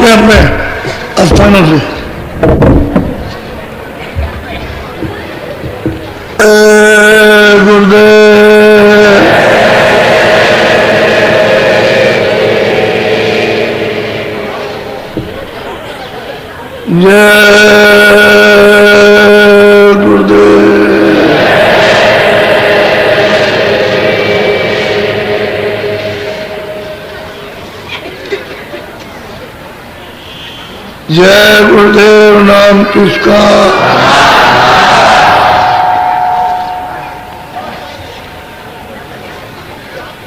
अपने अपने स्थानों से गुरुदेव जय गुरुदेव जय गुरुदेव नाम किसका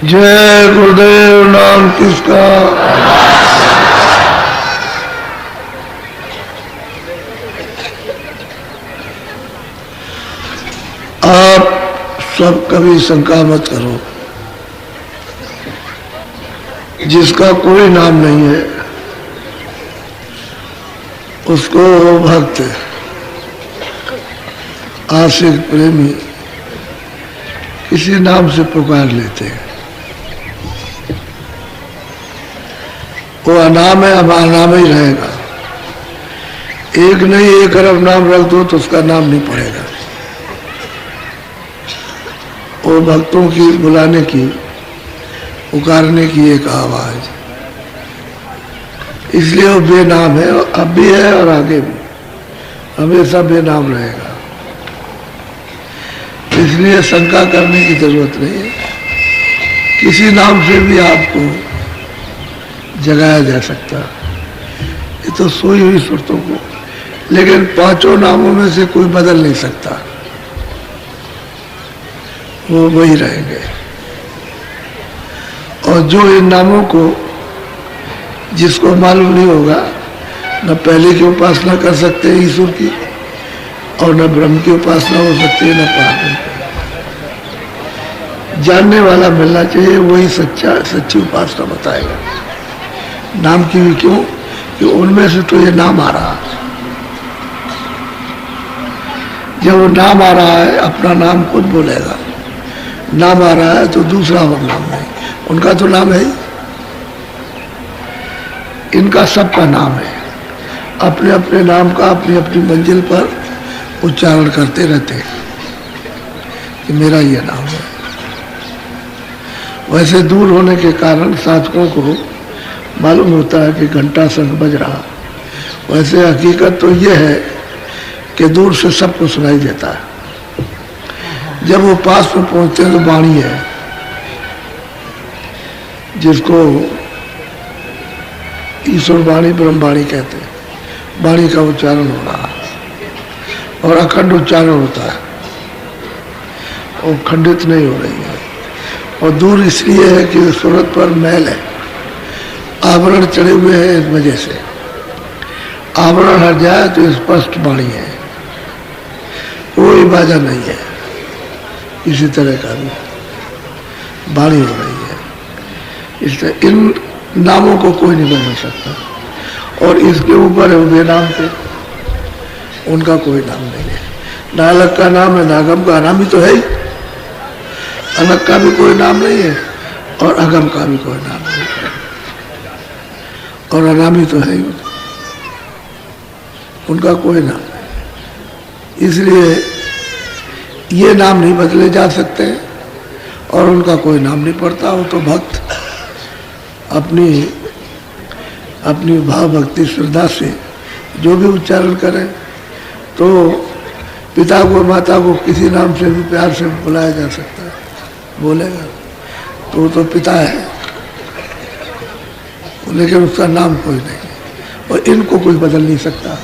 जय गुरुदेव नाम किसका आप सब कभी शंका मत करो। जिसका कोई नाम नहीं है उसको भक्त आशिक प्रेमी किसी नाम से पुकार लेते हैं। वो अनाम है, अब अनाम ही रहेगा। एक नहीं 1 अरब नाम रख दो तो उसका नाम नहीं पड़ेगा। वो भक्तों की बुलाने की पुकारने की एक आवाज, इसलिए वो बेनाम है। अब भी है और आगे भी हमेशा बेनाम रहेगा। इसलिए शंका करने की जरूरत नहीं है। किसी नाम से भी आपको जगाया जा सकता। ये तो सोई हुई सुरतों को, लेकिन 5 नामों में से कोई बदल नहीं सकता, वो वही रहेंगे। और जो इन नामों को जिसको मालूम नहीं होगा, न पहले की उपासना कर सकते हैं ईश्वर की, और न ब्रह्म की उपासना हो सकती है, न पाप की। जानने वाला मिलना चाहिए, वही सच्ची उपासना बताएगा। नाम की भी क्यों कि उनमें से तो ये नाम आ रहा है। जब वो नाम आ रहा है, अपना नाम खुद बोलेगा। नाम आ रहा है तो दूसरा और नाम नहीं, उनका तो नाम है ही। इनका सबका नाम है। अपने अपने नाम का अपनी अपनी मंजिल पर उच्चारण करते रहते हैं कि मेरा ये नाम है। वैसे दूर होने के कारण साधकों को मालूम होता है कि घंटा शंख बज रहा। वैसे हकीकत तो ये है कि दूर से सबको सुनाई देता है। जब वो पास में पहुंचते हैं तो वाणी है, जिसको ईश्वर वाणी ब्रह्म वाणी कहते हैं। वाणी का उच्चारण हो रहा है और अखंड उच्चारण होता है, और खंडित नहीं हो रही है। और दूर इसलिए है कि सूरत पर मैल है, आवरण चढ़े हुए हैं। इस वजह से आवरण हट जाए तो स्पष्ट वाणी है, कोई बाजा नहीं है। इसी तरह का भी वाणी हो रही है। इसलिए इन नामों को कोई नहीं बदल सकता। और इसके ऊपर है बेनाम पे, उनका कोई नाम नहीं है। ना अलग का नाम है, ना अगम का नाम ही तो है ही। अलग का भी कोई नाम नहीं है और अगम का भी कोई नाम नहीं है, और अनामी तो है ही। उनका कोई नाम नहीं, इसलिए ये नाम नहीं बदले जा सकते और उनका कोई नाम नहीं पड़ता। वो तो भक्त अपनी अपनी भाव भक्ति श्रद्धा से जो भी उच्चारण करें, तो पिता को माता को किसी नाम से भी प्यार से बुलाया जा सकता है। बोलेगा तो वो तो पिता है, लेकिन उसका नाम कोई नहीं है। और इनको कोई बदल नहीं सकता।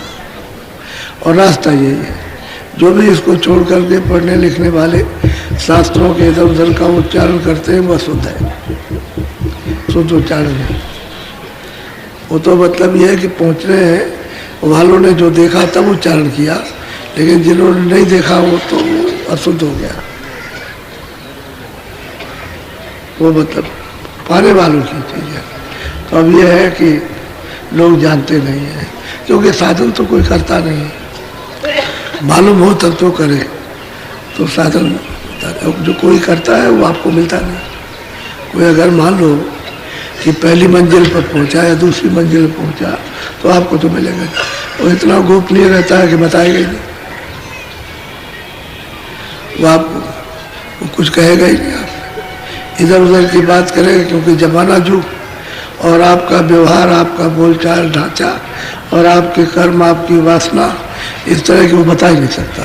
और रास्ता यही है, जो भी इसको छोड़ करके पढ़ने लिखने वाले शास्त्रों के इधर उधर का उच्चारण करते हैं, वह शुद्ध है, शुद्ध उच्चारण है। वो तो मतलब यह है कि पहुँचने वालों ने जो देखा तब उच्चारण किया, लेकिन जिन्होंने नहीं देखा वो तो अशुद्ध हो गया। वो मतलब पाने वालों की चीज़ है। तो अब यह है कि लोग जानते नहीं हैं, क्योंकि साधन तो कोई करता नहीं। मालूम हो तब तो करे, तो साधन जो कोई करता है वो आपको मिलता नहीं। कोई अगर मान लो कि पहली मंजिल पर पहुंचा या दूसरी मंजिल पर पहुंचा तो आपको तो मिलेगा। वो इतना गोपनीय रहता है कि बताएगा ही नहीं, वो आपको वो कुछ कहेगा ही नहीं, आप इधर उधर की बात करेगा, क्योंकि जमाना जुग और आपका व्यवहार, आपका बोलचाल ढांचा और आपके कर्म, आपकी वासना इस तरह की वो बता ही नहीं सकता।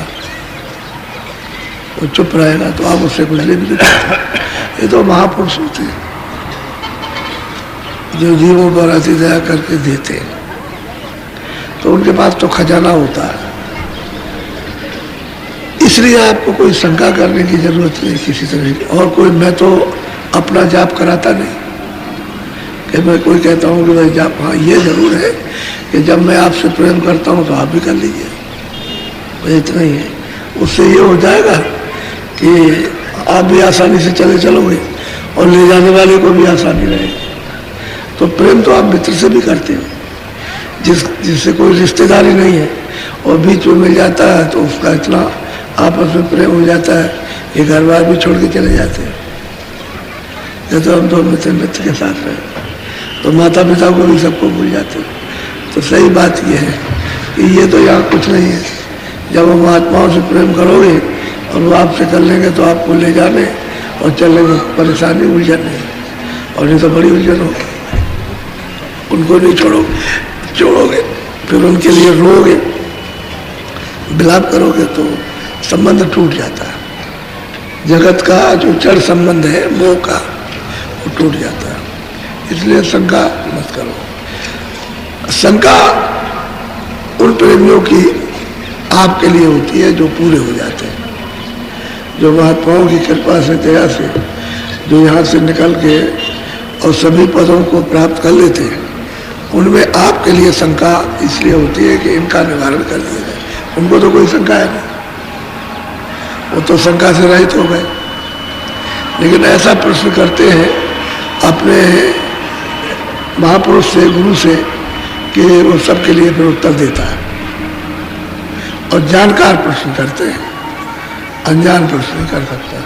वो चुप रहेगा तो आप उससे कुछ ले भी नहीं सकते। ये तो महापुरुष होते हैं जो जीवों पर अति दया करके देते हैं, तो उनके पास तो खजाना होता है। इसलिए आपको कोई शंका करने की जरूरत नहीं किसी तरह की। और कोई, मैं तो अपना जाप कराता नहीं कि मैं कोई कहता हूँ कि भाई जाप, हाँ ये जरूर है कि जब मैं आपसे प्रेम करता हूँ तो आप भी कर लीजिए, भाई इतना ही है। उससे ये हो जाएगा कि आप भी आसानी से चले चलोगे और ले जाने वाले को भी आसानी रहेगी। तो प्रेम तो आप मित्र से भी करते हो, जिससे कोई रिश्तेदारी नहीं है और बीच में मिल जाता है तो उसका इतना आपस में प्रेम हो जाता है कि घर बार भी छोड़ के चले जाते हैं। जब तो हम दो मित्र के साथ रहे तो माता पिता को भी सबको भूल जाते हैं। तो सही बात यह है कि ये तो यहाँ कुछ नहीं है। जब हम महात्माओं से प्रेम करोगे और वो आपसे कर लेंगे तो आपको ले जाने और चलने में परेशानी, उलझन नहीं, और ये तो बड़ी उलझन होगी। उनको नहीं छोड़ोगे फिर उनके लिए रोओगे, विलाप करोगे तो संबंध टूट जाता है। जगत का जो जड़ संबंध है मोह का, वो टूट जाता है। इसलिए शंका मत करो। शंका उन प्रेमियों की आपके लिए होती है जो पूरे हो जाते हैं, जो महात्माओं की कृपा से, दया से, जो यहाँ से निकल के और सभी पदों को प्राप्त कर लेते हैं। उनमें आपके लिए शंका इसलिए होती है कि इनका निवारण कर दिया जाए। उनको तो कोई शंका है नहीं, वो तो शंका से रहित हो गए। लेकिन ऐसा प्रश्न करते हैं अपने महापुरुष से, गुरु से, कि वो सबके लिए फिर उत्तर देता है। और जानकार प्रश्न करते हैं, अनजान प्रश्न नहीं कर सकता।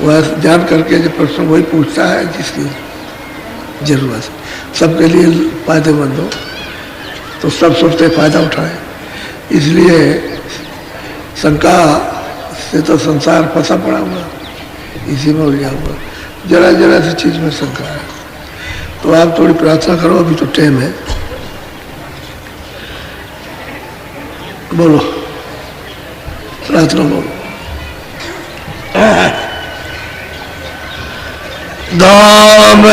वह जान करके जो प्रश्न वही पूछता है जिसकी जरूरत है, सबके लिए फायदेमंद हो, तो सब सोचते फायदा उठाए। इसलिए शंका से तो संसार फंसा पड़ा हुआ, इसी में उलझा हुआ, जरा जरा सी चीज में शंका है। तो आप थोड़ी प्रार्थना करो, अभी तो टाइम है। बोलो, प्रार्थना बोलो। धाम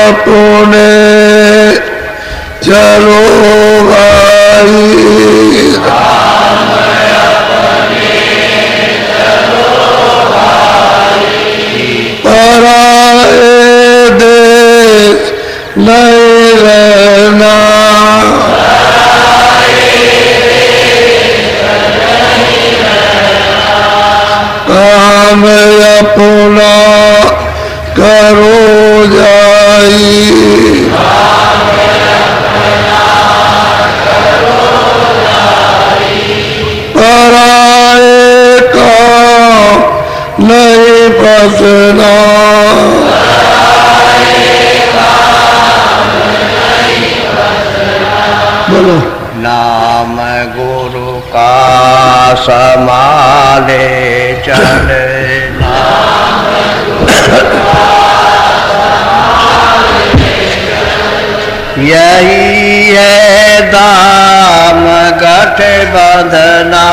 अपने चलो भाई, पराए देश नहीं रहना, काम अपना करो जाई, पराए का नहीं बसना, बोलो। नाम गुरु का समाले चले, यही है दाम गठ बंधना,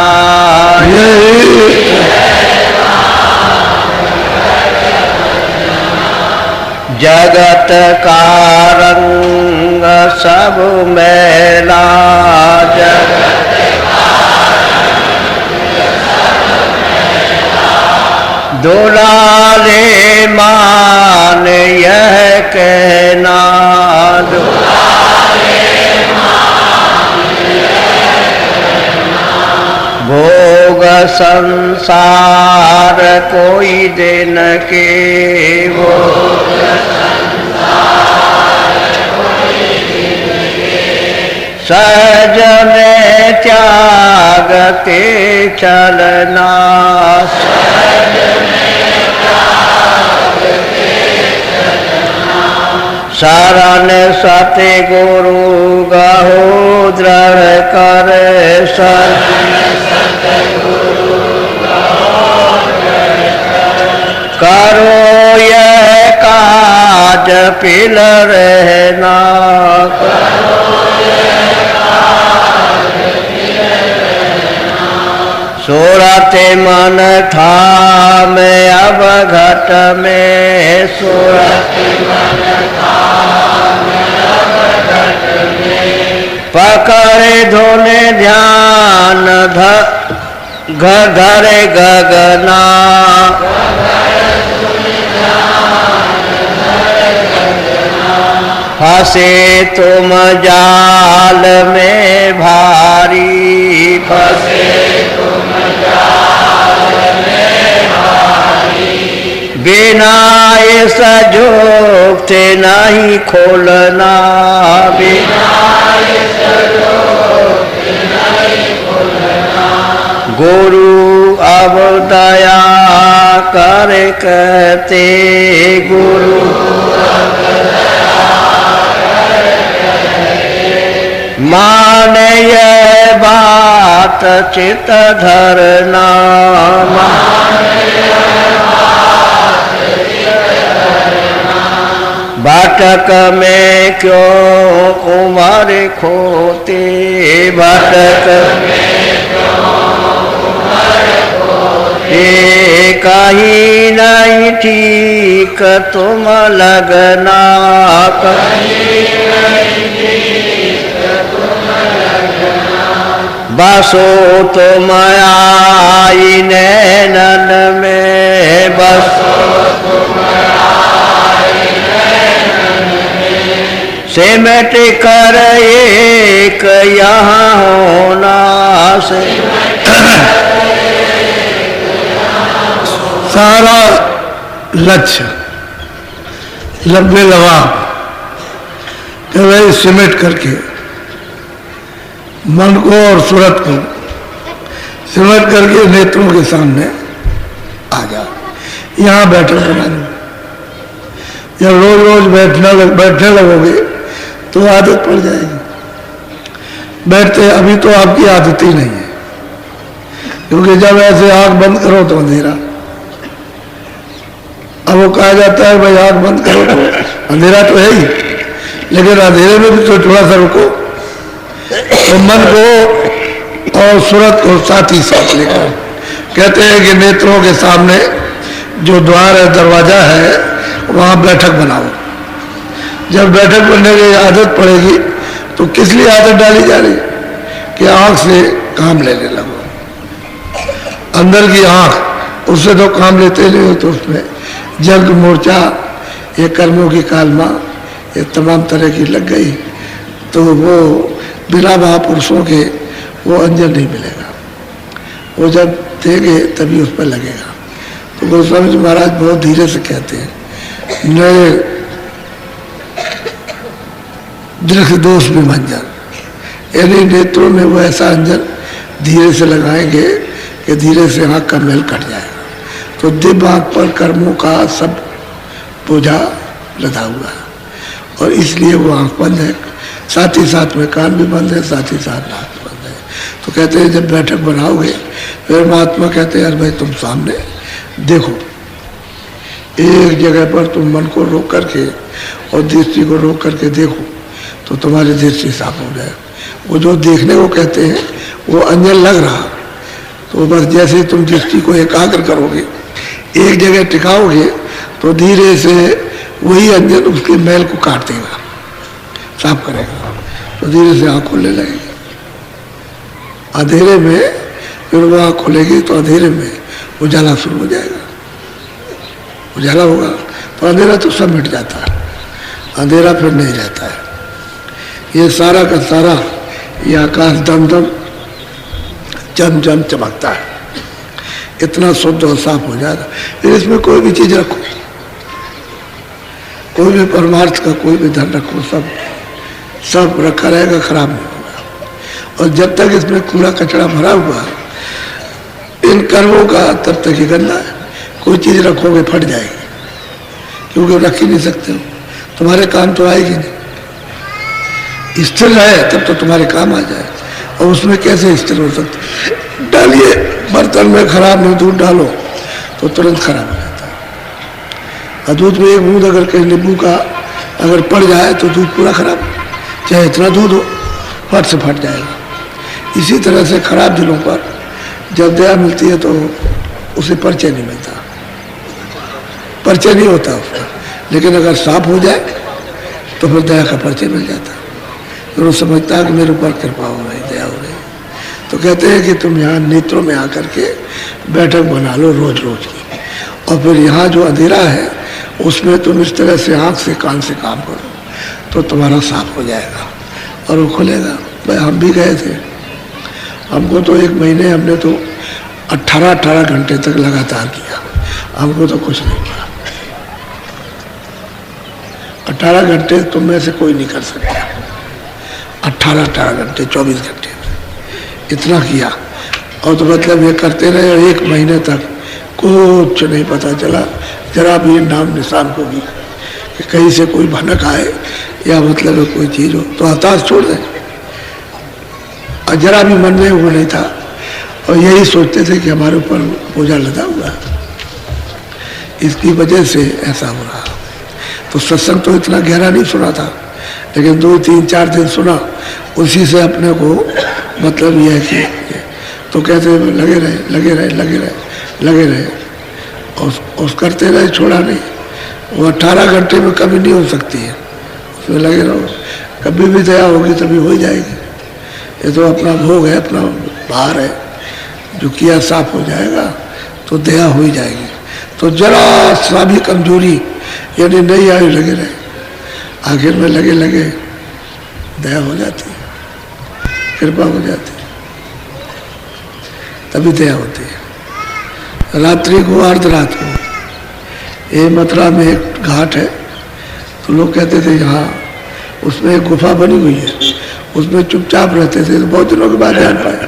जगत का रंग सब मैला, दुलारे मान यह कहना, भोग संसार कोई दिन के, सहज में त्यागते चलना, शरण सत्य गुरु गहो दृढ़ कर करो यह काज पिल रहना सोरते मन था मैं अब घट में सोरते मन था पकड़े धोने ध्यान घरे गगना फंसे तुम जाल में भारी फंसे तुम जाल में भारी बिना इस जोग से नहीं खोलना बिना इस जोग से नहीं खोलना गुरु अब दया कर कहते गुरु माने ये बात चित धरना बाटक में क्यों कुमार खोते बाटक ये कहीं नहीं ठीक तुम लगना बसो तुम आई नैनन में बसो तुम आई नैनन में सिमट कर एक यहाँ होना से सारा लक्ष्य लंबे लवा वही सिमट करके मन को और सूरत को सिमट करके नेत्रों के सामने आ जाओ। यहाँ बैठक बना लो। जब रोज रोज बैठने लगोगे तो आदत पड़ जाएगी। बैठते अभी तो आपकी आदत ही नहीं है, क्योंकि जब ऐसे आंख बंद करो तो अंधेरा। अब वो कहा जाता है भाई आंख बंद करो तो अंधेरा तो है ही, लेकिन अंधेरे में भी तो थोड़ा सा रुको। तो मन को और सूरत को साथ ही साथ लेकर कहते हैं कि नेत्रों के सामने जो द्वार है, दरवाजा है, वहां बैठक बनाओ। जब बैठक बनने की आदत पड़ेगी तो किस लिए आदत डाली जा रही कि आंख से काम लेने लगो। अंदर की आंख उससे तो काम लेते नहीं हो, तो उसमें जंग मोर्चा, ये कर्मों की कालमा, ये तमाम तरह की लग गई, तो वो बिना महापुरुषों के वो अंजन नहीं मिलेगा। वो जब देंगे तभी उस पर लगेगा। तो गोस्वामी जी महाराज बहुत धीरे से कहते हैं, नए दृढ़ दोष में मंजन, यानी नेत्रों में वो ऐसा अंजन धीरे से लगाएंगे कि धीरे से आँख का मैल कट जाएगा। तो दिव्य आँख पर कर्मों का सब बोझा लदा हुआ है, और इसलिए वो आँख बंद है, साथ ही साथ में कान भी बंद है, साथ ही साथ नाक बंद है। तो कहते हैं जब बैठक बनाओगे, फिर महात्मा कहते हैं यार भाई तुम सामने देखो, एक जगह पर तुम मन को रोक करके और दृष्टि को रोक करके देखो तो तुम्हारी दृष्टि साफ हो जाए। वो जो देखने को कहते हैं वो अंजन लग रहा, तो बस जैसे तुम दृष्टि को एकाग्र करोगे, एक जगह टिकाओगे, तो धीरे से वही अंजन उसके मैल को काट देगा, साफ करेगा, तो धीरे से आँख खुलने लगेगी। अंधेरे में फिर वो आँख खुलेगी तो अंधेरे में उजाला शुरू हो जाएगा। उजाला होगा तो अंधेरा तो सब मिट जाता है, अंधेरा फिर नहीं रहता है। ये सारा का सारा ये आकाश दम दम जम जम चमकता है, इतना शुद्ध और साफ हो जाएगा। फिर इसमें कोई भी चीज रखो, कोई भी परमार्थ का कोई भी धन रखो, सब रखा रहेगा, खराब नहीं होगा। और जब तक इसमें कूड़ा कचरा भरा हुआ इन कर्मों का, तब तक ही गंदा है। कोई चीज रखोगे फट जाएगी, क्योंकि रख ही नहीं सकते हो। तुम्हारे काम तो आएगी नहीं। स्थिर रहे तब तो तुम्हारे काम आ जाए, और उसमें कैसे स्थिर हो सकते? डालिए बर्तन में खराब नहीं दूध डालो तो तुरंत खराब हो जाता है। और दूध में एक बूंद अगर कहीं नींबू का अगर पड़ जाए तो दूध पूरा खराब, चाहे इतना दूध हो, फट से फट जाएगा। इसी तरह से खराब दिनों पर जब दया मिलती है तो उसे परिचय नहीं मिलता, परिचय नहीं होता उसका। लेकिन अगर साफ हो जाए तो फिर दया का परिचय मिल जाता है। तो वो समझता है कि मेरे ऊपर कृपा हो रही, दया हो रही। तो कहते हैं कि तुम यहाँ नेत्रों में आकर के बैठक बना लो रोज रोज की, और फिर यहाँ जो अंधेरा है उसमें तुम इस तरह से आँख से कान से काम करो तो तुम्हारा साफ हो जाएगा और वो खुलेगा। भाई हम भी गए थे, हमको तो एक महीने हमने तो 18 घंटे तक लगातार किया, हमको तो कुछ नहीं किया। 18 घंटे तुम में से कोई नहीं कर सकता। 18 घंटे 24 घंटे इतना किया, और तो मतलब ये करते रहे, और एक महीने तक कुछ नहीं पता चला, जरा भी नाम निशान को भी कि कहीं से कोई भनक आए या मतलब कोई चीज़ हो तो हताश छोड़ दें। और जरा भी मन में वो नहीं था, और यही सोचते थे कि हमारे ऊपर बोझा लदा हुआ, इसकी वजह से ऐसा हो रहा। तो सत्संग तो इतना गहरा नहीं सुना था, लेकिन 2, 3, 4 दिन सुना, उसी से अपने को मतलब यह है कि तो कहते लगे रहे लगे रहे लगे रहे लगे रहे, और करते रहे, छोड़ा नहीं। वो 18 घंटे में कभी नहीं हो सकती है, उसमें लगे रहो, कभी भी दया होगी तभी हो जाएगी। ये तो अपना भोग है, अपना भार है, जो किया साफ हो जाएगा तो दया हो ही जाएगी। तो जरा सा भी कमजोरी यानी नहीं आई, लगे रहे, आखिर में लगे लगे दया हो जाती है, कृपा हो जाती है, तभी दया होती है। रात्रि को अर्धरात को ये मथुरा में एक घाट है, तो लोग कहते थे यहाँ उसमें एक गुफा बनी हुई है, उसमें चुपचाप रहते थे। तो बहुत दिनों के बाद जान पाया,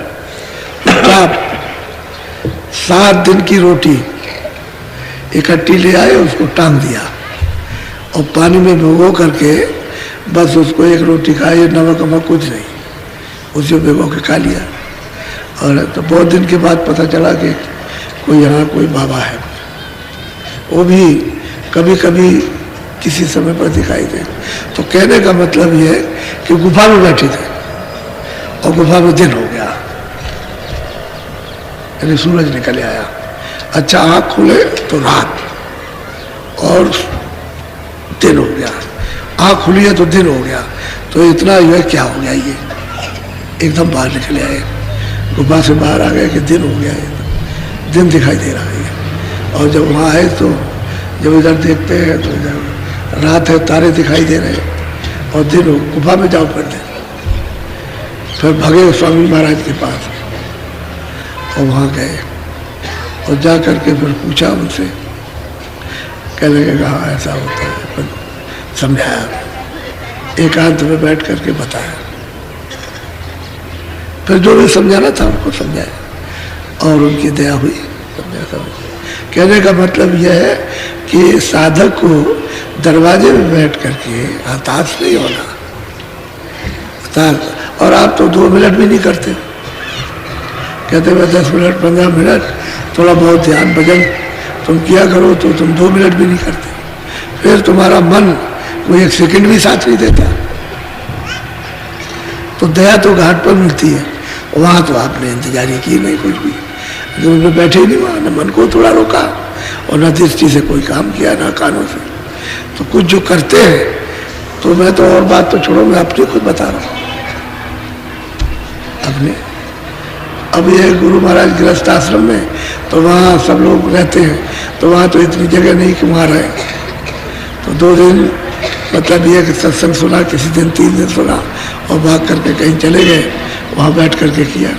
चुपचाप 7 दिन की रोटी इकट्ठी ले आए, उसको टांग दिया और पानी में भिगो करके बस उसको एक रोटी खाई, नमक वमक कुछ नहीं, उसे भिगो के खा लिया। और तो बहुत दिन के बाद पता चला कि कोई यहाँ कोई बाबा है, वो भी कभी कभी किसी समय पर दिखाई दे। तो कहने का मतलब ये है कि गुफा में बैठे थे और गुफा में दिन हो गया, यानी सूरज निकल आया। अच्छा, आँख खुले तो रात और दिन हो गया, आँख खुली है तो दिन हो गया। तो इतना ये क्या हो गया, ये एकदम बाहर निकले आए, गुफा से बाहर आ गए कि दिन हो गया, दिन दिखाई दे रहा है। और जब वहाँ आए तो जब इधर देखते हैं तो इधर रात है, तारे दिखाई दे रहे हैं, और दिन हो, गुफा में जाओ फिर दिन। फिर भगे स्वामी महाराज के पास और वहाँ गए, और जा करके फिर पूछा उनसे, कहने लगे हाँ ऐसा होता है। फिर समझाया, एकांत में बैठ करके बताया, फिर जो भी समझाना था उनको समझाया, और उनकी दया हुई, समझा। कहने का मतलब यह है कि साधक को दरवाजे में बैठ करके हताश नहीं होना। और आप तो 2 मिनट भी नहीं करते, कहते मैं 10 मिनट 15 मिनट थोड़ा बहुत ध्यान भजन तुम किया करो, तो तुम 2 मिनट भी नहीं करते, फिर तुम्हारा मन कोई 1 सेकंड भी साथ नहीं देता। तो दया तो घाट पर मिलती है, वहाँ तो आपने इंतजारी की नहीं कुछ भी, तो उनमें बैठे ही नहीं, वहाँ न मन को थोड़ा रोका और न दृष्टि से कोई काम किया, ना कानों से। तो कुछ जो करते हैं, तो मैं तो और बात तो छोड़ो, मैं अपनी खुद बता रहा हूँ अपने। अब ये गुरु महाराज गृहस्थ आश्रम में, तो वहाँ सब लोग रहते हैं, तो वहाँ तो इतनी जगह नहीं कि वहाँ रहे। तो 2 दिन मतलब ये कि सत्संग सुना, किसी दिन 3 दिन सुना, और भाग करके कहीं चले गए, वहाँ बैठ करके किया।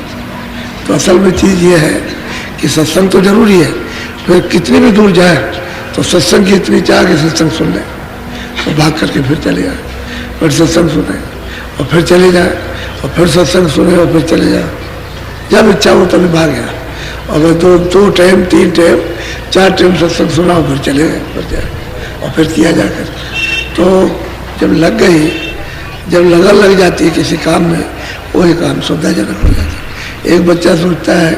तो असल में चीज़ ये है कि सत्संग तो जरूरी है, फिर कितनी भी दूर जाए तो सत्संग की इतनी चाह कि सत्संग सुन लें, तो भाग करके फिर चले जाए, फिर सत्संग सुने और फिर चले जाए, और फिर सत्संग सुने और फिर चले जाए। जब इच्छा हो तभी भाग गया, और फिर 2 टाइम 3 टाइम 4 टाइम सत्संग सुना और फिर चले गए, फिर जाए और फिर किया जाकर। तो जब लग गई, जब लगन लग जाती है किसी काम में, वही काम सुविधाजनक हो जाता है। एक बच्चा सोचता है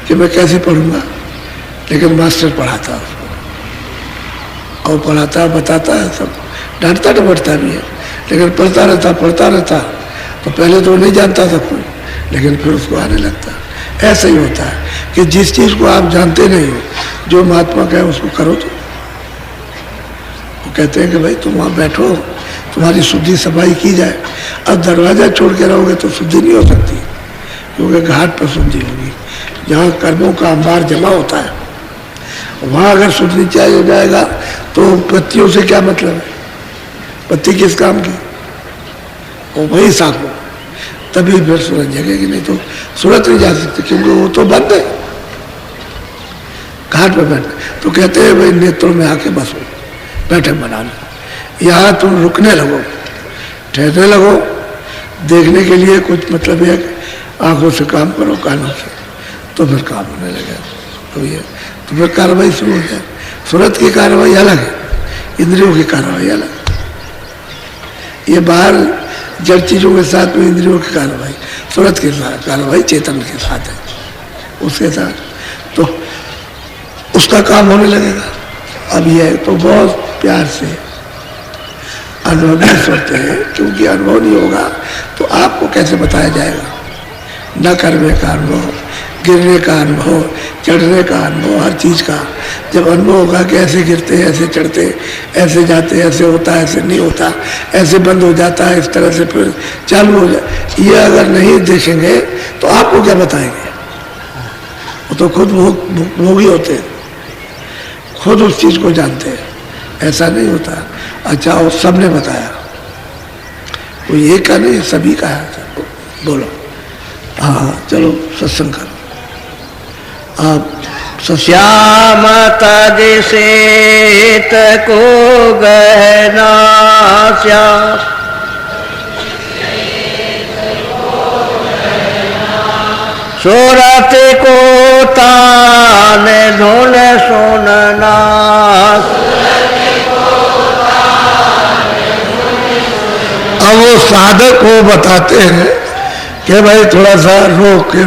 कि मैं कैसे पढ़ूंगा, लेकिन मास्टर पढ़ाता है उसको, और पढ़ाता बताता है, सब डांटता डपटता भी है, लेकिन पढ़ता रहता। तो पहले तो नहीं जानता था कोई, लेकिन फिर उसको आने लगता। ऐसा ही होता है कि जिस चीज़ को आप जानते नहीं हो, जो महात्मा कहे उसको करो। तो वो कहते हैं कि भाई तुम वहाँ बैठो, तुम्हारी शुद्धि सफाई की जाए। अब दरवाज़ा छोड़ के रहोगे तो शुद्धि नहीं हो सकती, क्योंकि घाट पर शुद्धि होगी। जहाँ कर्मों का अंबार जमा होता है, वहाँ अगर शुद्ध नीचे हो जाएगा तो पत्तियों से क्या मतलब है? पत्ती किस काम की? वो वही साफ हो, तभी फिर सूरत जगेगी, नहीं तो सूरत नहीं जा सकती, क्योंकि वो तो बंद है। घाट पर बैठ तो कहते हैं भाई नेत्रों में आके बसो, बैठक बना लो। यहाँ तुम रुकने लगो, ठहरने लगो, देखने के लिए कुछ मतलब है, आंखों से काम करो, कानों से, तो फिर काम होने लगे। तो ये तो फिर कार्रवाई शुरू हो जाए। सूरत की कार्रवाई अलग है, इंद्रियों की कार्रवाई अलग। ये बाहर जड़ चीजों के साथ में इंद्रियों की कार्रवाई, सूरत के साथ कार्रवाई चेतन के साथ है, उसके साथ तो उसका काम होने लगेगा। अब यह तो बहुत प्यार से अनुभवी सोचते हैं, क्योंकि अनुभव नहीं होगा तो आपको कैसे बताया जाएगा? न करने का अनुभव, गिरने का अनुभव, चढ़ने का अनुभव, हर चीज़ का जब अनुभव होगा कि ऐसे गिरते हैं, ऐसे चढ़ते, ऐसे जाते, ऐसे होता है, ऐसे नहीं होता, ऐसे बंद हो जाता है, इस तरह से फिर चालू हो जाए, ये अगर नहीं देखेंगे तो आपको क्या बताएंगे? वो तो खुद भोगी होते हैं, खुद उस चीज़ को जानते हैं। ऐसा नहीं होता। अच्छा, और सबने बताया, कोई एक का नहीं, सभी का है। बोलो, हाँ चलो सत्संग करो आप। श्याम तज सेत को गहना श्याम, सूरत को तान धुन सुनना, अब वो साधक को बताते हैं कि भाई थोड़ा सा रोके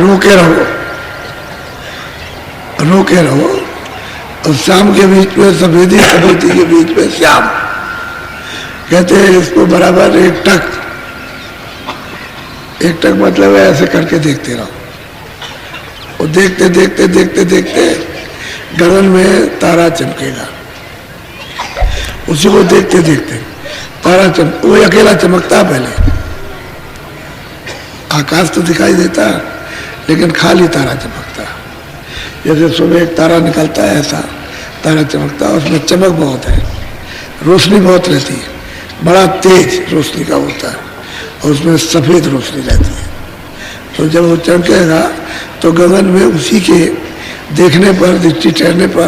रहो, और शाम के बीच में सफेदी के बीच में श्याम, कहते हैं इसको बराबर एक टक मतलब ऐसे करके देखते रहो। और देखते गगन में तारा चमकेगा, उसी को देखते तारा वो अकेला चमकता। पहले आकाश तो दिखाई देता, लेकिन खाली तारा चमकता। जैसे सुबह एक तारा निकलता है, ऐसा तारा चमकता, उसमें चमक बहुत है, रोशनी बहुत रहती है, बड़ा तेज रोशनी का होता है, और उसमें सफ़ेद रोशनी रहती है। तो जब वो चमकेगा तो गगन में उसी के देखने पर, दृष्टि ठहरने पर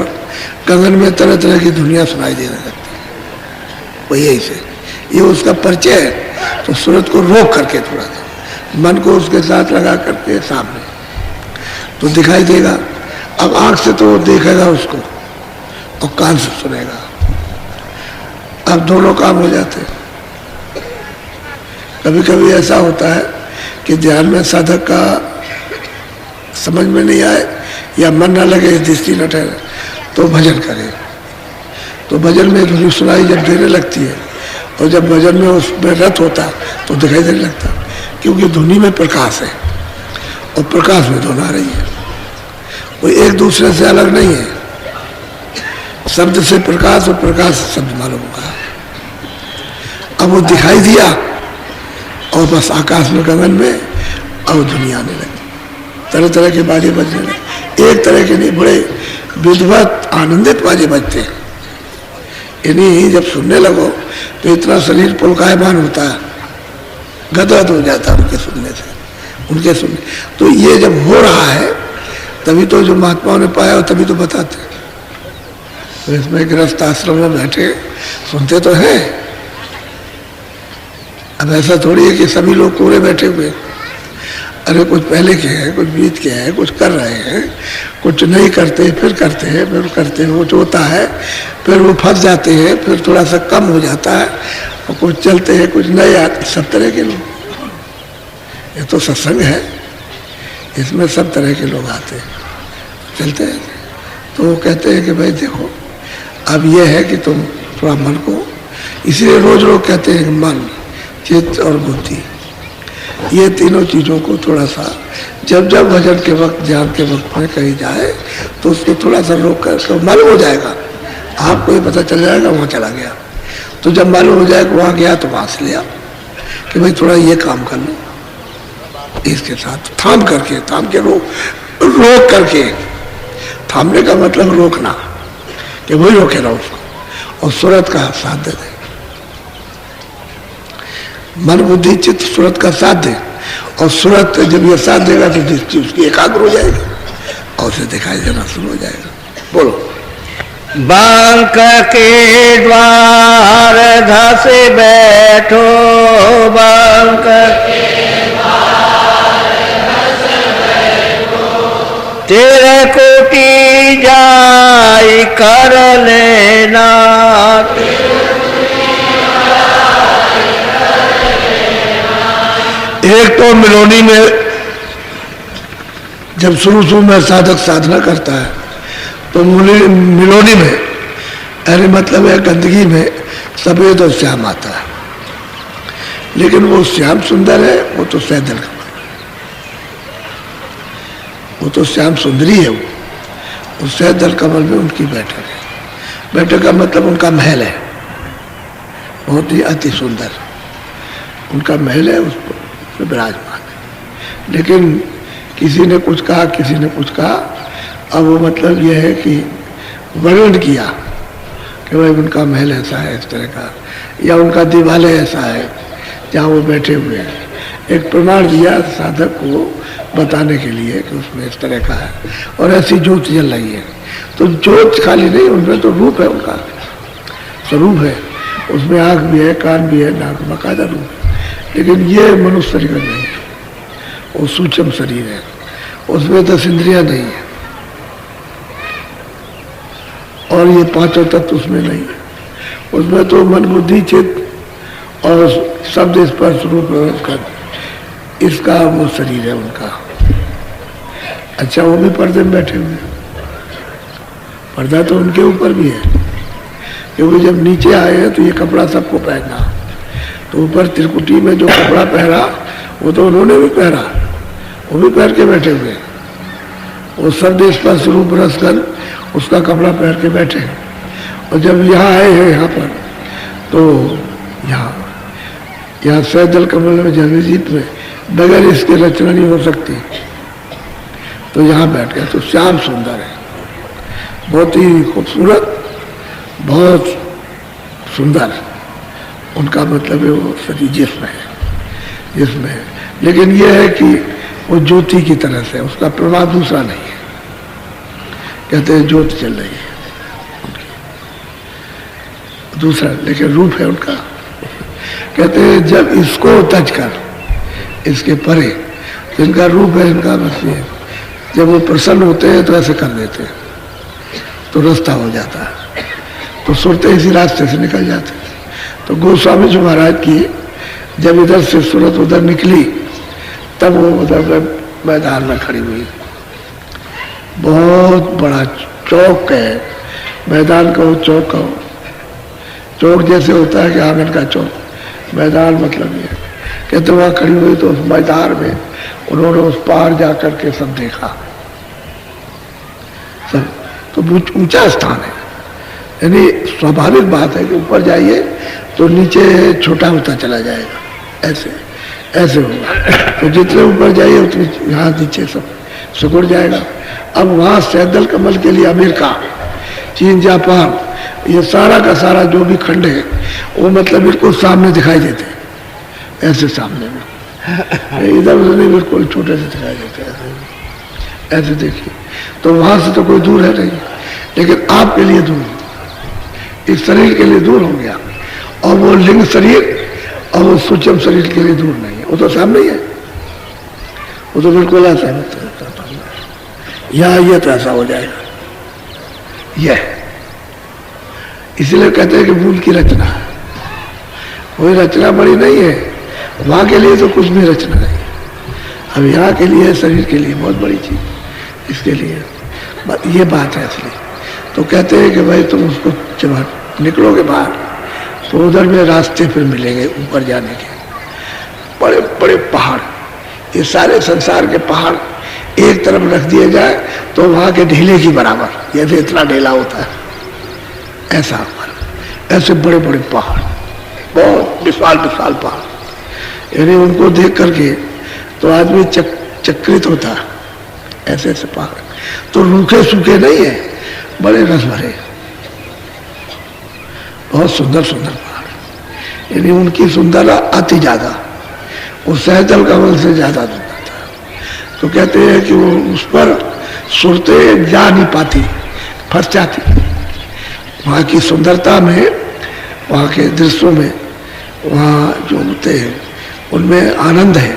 गगन में तरह तरह की दुनिया सुनाई देने लगती है। वो यही से ये उसका परिचय है। तो सूरत को रोक करके थोड़ा सा मन को उसके साथ लगा करके सामने तो दिखाई देगा। अब आंख से तो वो देखेगा उसको, और कान से सुनेगा। अब दोनों काम हो जाते हैं। कभी कभी ऐसा होता है कि ध्यान में साधक का समझ में नहीं आए या मन न लगे, दृष्टि न ठहरे, तो भजन करे। तो भजन में धुनी सुनाई जब देने लगती है, और जब भजन में उसमें रत होता तो दिखाई देने लगता, क्योंकि धुनी में प्रकाश है और प्रकाश में धुन आ रही है। वो एक दूसरे से अलग नहीं है। शब्द से प्रकाश और प्रकाश से शब्द मालूम होगा। अब वो दिखाई दिया, और बस आकाश में, गगन में, और दुनिया आने लगी, तरह तरह के बाजे बजने लगे। एक तरह के नहीं, बड़े विद्वत आनंदित बाजे बजते हैं। इन्हीं जब सुनने लगो तो इतना शरीर पुलकायमान होता है, गदगद हो जाता है उनके सुनने से, उनके सुनने। तो ये जब हो रहा है तभी तो जो महात्माओं ने पाया, तभी तो बताते। तो इसमें गृहस्थ आश्रम में बैठे सुनते तो हैं। अब ऐसा थोड़ी है कि सभी लोग कोरे बैठे हुए। अरे कुछ पहले के हैं, कुछ बीत के हैं, कुछ कर रहे हैं, कुछ नहीं करते, फिर करते हैं, फिर करते हैं, कुछ होता है, फिर वो फंस जाते हैं, फिर थोड़ा सा कम हो जाता है, और कुछ चलते हैं, कुछ नए आते, सब तरह के लोग। ये तो सत्संग है, इसमें सब तरह के लोग आते हैं, चलते हैं। तो वो कहते हैं कि भाई देखो, अब ये है कि तुम थोड़ा मन को, इसलिए रोज लोग कहते हैं कि मन, चित्त और बुद्धि, ये तीनों चीज़ों को थोड़ा सा जब जब भजन के वक्त, ध्यान के वक्त में कहीं जाए तो उसको थोड़ा सा रोक कर मालूम हो जाएगा, आपको ये पता चल जाएगा वहाँ चला गया। तो जब मालूम हो जाएगा वहाँ गया तो वहाँ से लिया कि भाई थोड़ा ये काम कर लो, इसके साथ थाम के रोक करके, थामने का मतलब रोकना, कि वही रोके रहो और सूरत का साथ दे दे। मन बुद्धि चित्त सूरत का साथ दे, और सूरत जब ये साथ देगा तो दृष्टि उसकी एकाग्र हो जाएगी और उसे दिखाई देना शुरू हो जाएगा। बोलो। बांक के द्वार धसे बैठो, बांक के द्वार धसे बैठो, तेरे कोटि जाय कर लेना। एक तो मिलोनी में जब शुरू में साधक साधना करता है तो मिलोनी में, अरे मतलब है गंदगी में सफेद और श्याम आता है, लेकिन वो श्याम सुंदर है, वो तो सैदल कमल, वो तो श्याम सुंदरी है। वो सैदल कमल में उनकी बैठक है। बैठक का मतलब उनका महल है, बहुत ही अति सुंदर उनका महल है, उस पर विराजमान है। लेकिन किसी ने कुछ कहा, किसी ने कुछ कहा, अब वो मतलब ये है कि वर्णन किया कि भाई उनका महल ऐसा है, इस तरह का, या उनका दिवालय ऐसा है जहाँ वो बैठे हुए हैं। एक प्रमाण दिया साधक को बताने के लिए कि उसमें इस तरह का है और ऐसी ज्योत जल रही है। तो ज्योत खाली नहीं, उनमें तो रूप है, उनका स्वरूप है, उसमें आँख भी है, कान भी है, नाक, बाकायदा रूप है। लेकिन ये मनुष्य शरीर नहीं है, वो सूक्ष्म शरीर है, उसमें 10 इंद्रियां नहीं है और ये पांचों तत्व उसमें नहीं है। उसमें तो मन बुद्धि चित्त और शब्द स्पर्श रूप का, इसका वो शरीर है उनका। अच्छा, वो भी पर्दे में बैठे हुए हैं, पर्दा तो उनके ऊपर भी है, क्योंकि जब नीचे आए हैं तो ये कपड़ा सबको पहनना, तो ऊपर त्रिकुटी में जो कपड़ा पहना वो तो उन्होंने भी पहना, वो भी पहन के बैठे हुए। वो शब्द स्पर्श रूप रसगंध उसका कपड़ा पहन के बैठे। और जब यहाँ आए हैं यहाँ पर, तो यहाँ सैदल कमल में जगजीत में बगैर इसके रचना नहीं हो सकती, तो यहाँ बैठ गए। तो श्याम सुंदर है, बहुत ही खूबसूरत, बहुत सुंदर उनका मतलब है वो शरीर जिसमें है। लेकिन यह है कि वो ज्योति की तरह से, उसका प्रभाव दूसरा नहीं है। कहते हैं ज्योति चल रही है उनकी, दूसरा लेकिन रूप है उनका। कहते हैं जब इसको तज कर, इसके परे तो इनका रूप है, इनका बस ये, जब वो प्रसन्न होते हैं तो ऐसे कर देते हैं तो रास्ता हो जाता है, तो सुरते इसी रास्ते से निकल जाते हैं। तो गोस्वामी जी महाराज की जब इधर से सूरत उधर निकली, तब वो उधर मैदान में खड़ी हुई। बहुत बड़ा चौक है, मैदान का, वो चौक का, चौक जैसे होता है कि आंगन का चौक, मैदान मतलब ये। कहते वहाँ खड़ी हुई तो उस मैदान में उन्होंने उस पार जा कर के सब देखा, सब तो ऊंचा स्थान है, यानी स्वाभाविक बात है कि ऊपर जाइए तो नीचे छोटा होता चला जाएगा, ऐसे होगा। तो जितने ऊपर जाइए उतने यहाँ नीचे सब सिकुड़ जाएगा। अब वहाँ सैदल कमल के लिए अमेरिका, चीन, जापान, ये सारा का सारा जो भी खंड है वो मतलब बिल्कुल सामने दिखाई देते, ऐसे सामने में, इधर उधर नहीं, बिल्कुल छोटे से दिखाई देते, ऐसे देखिए। तो वहाँ से तो कोई दूर है नहीं, लेकिन आपके लिए दूर, इस शरीर के लिए दूर हो गया, और वो लिंग शरीर और वो सूक्ष्म शरीर के लिए दूर नहीं है, वो तो सामने ही है, वो तो बिल्कुल ऐसा है, यहाँ ये तो ऐसा हो जाएगा, यह इसलिए कहते हैं कि भूल की रचना है, कोई रचना बड़ी नहीं है, वहां के लिए तो कुछ भी रचना नहीं, अब यहाँ के लिए शरीर के लिए बहुत बड़ी चीज, इसके लिए ये बात है असली। तो कहते हैं कि भाई तुम उसको जब निकलोगे बाहर तो उधर में रास्ते फिर मिलेंगे ऊपर जाने के, बड़े बड़े पहाड़, ये सारे संसार के पहाड़ एक तरफ रख दिए जाए तो वहां के ढीले की बराबर, जैसे इतना ढीला होता है ऐसा, ऐसे बड़े बड़े पहाड़, बहुत विशाल विशाल पहाड़, यानी उनको देख करके तो आदमी चक्रित होता है, ऐसे ऐसे पहाड़, तो रूखे सूखे नहीं है, बड़े रस भरे, बहुत सुंदर सुंदर पहाड़, यानी उनकी सुंदरता अति ज्यादा, वो सहजल कमल से ज्यादा सुंदर था। तो कहते हैं कि वो उस पर सुरते जा नहीं पाती, फंस जाती, वहाँ की सुंदरता में, वहाँ के दृश्यों में, वहाँ जो होते हैं उनमें आनंद है,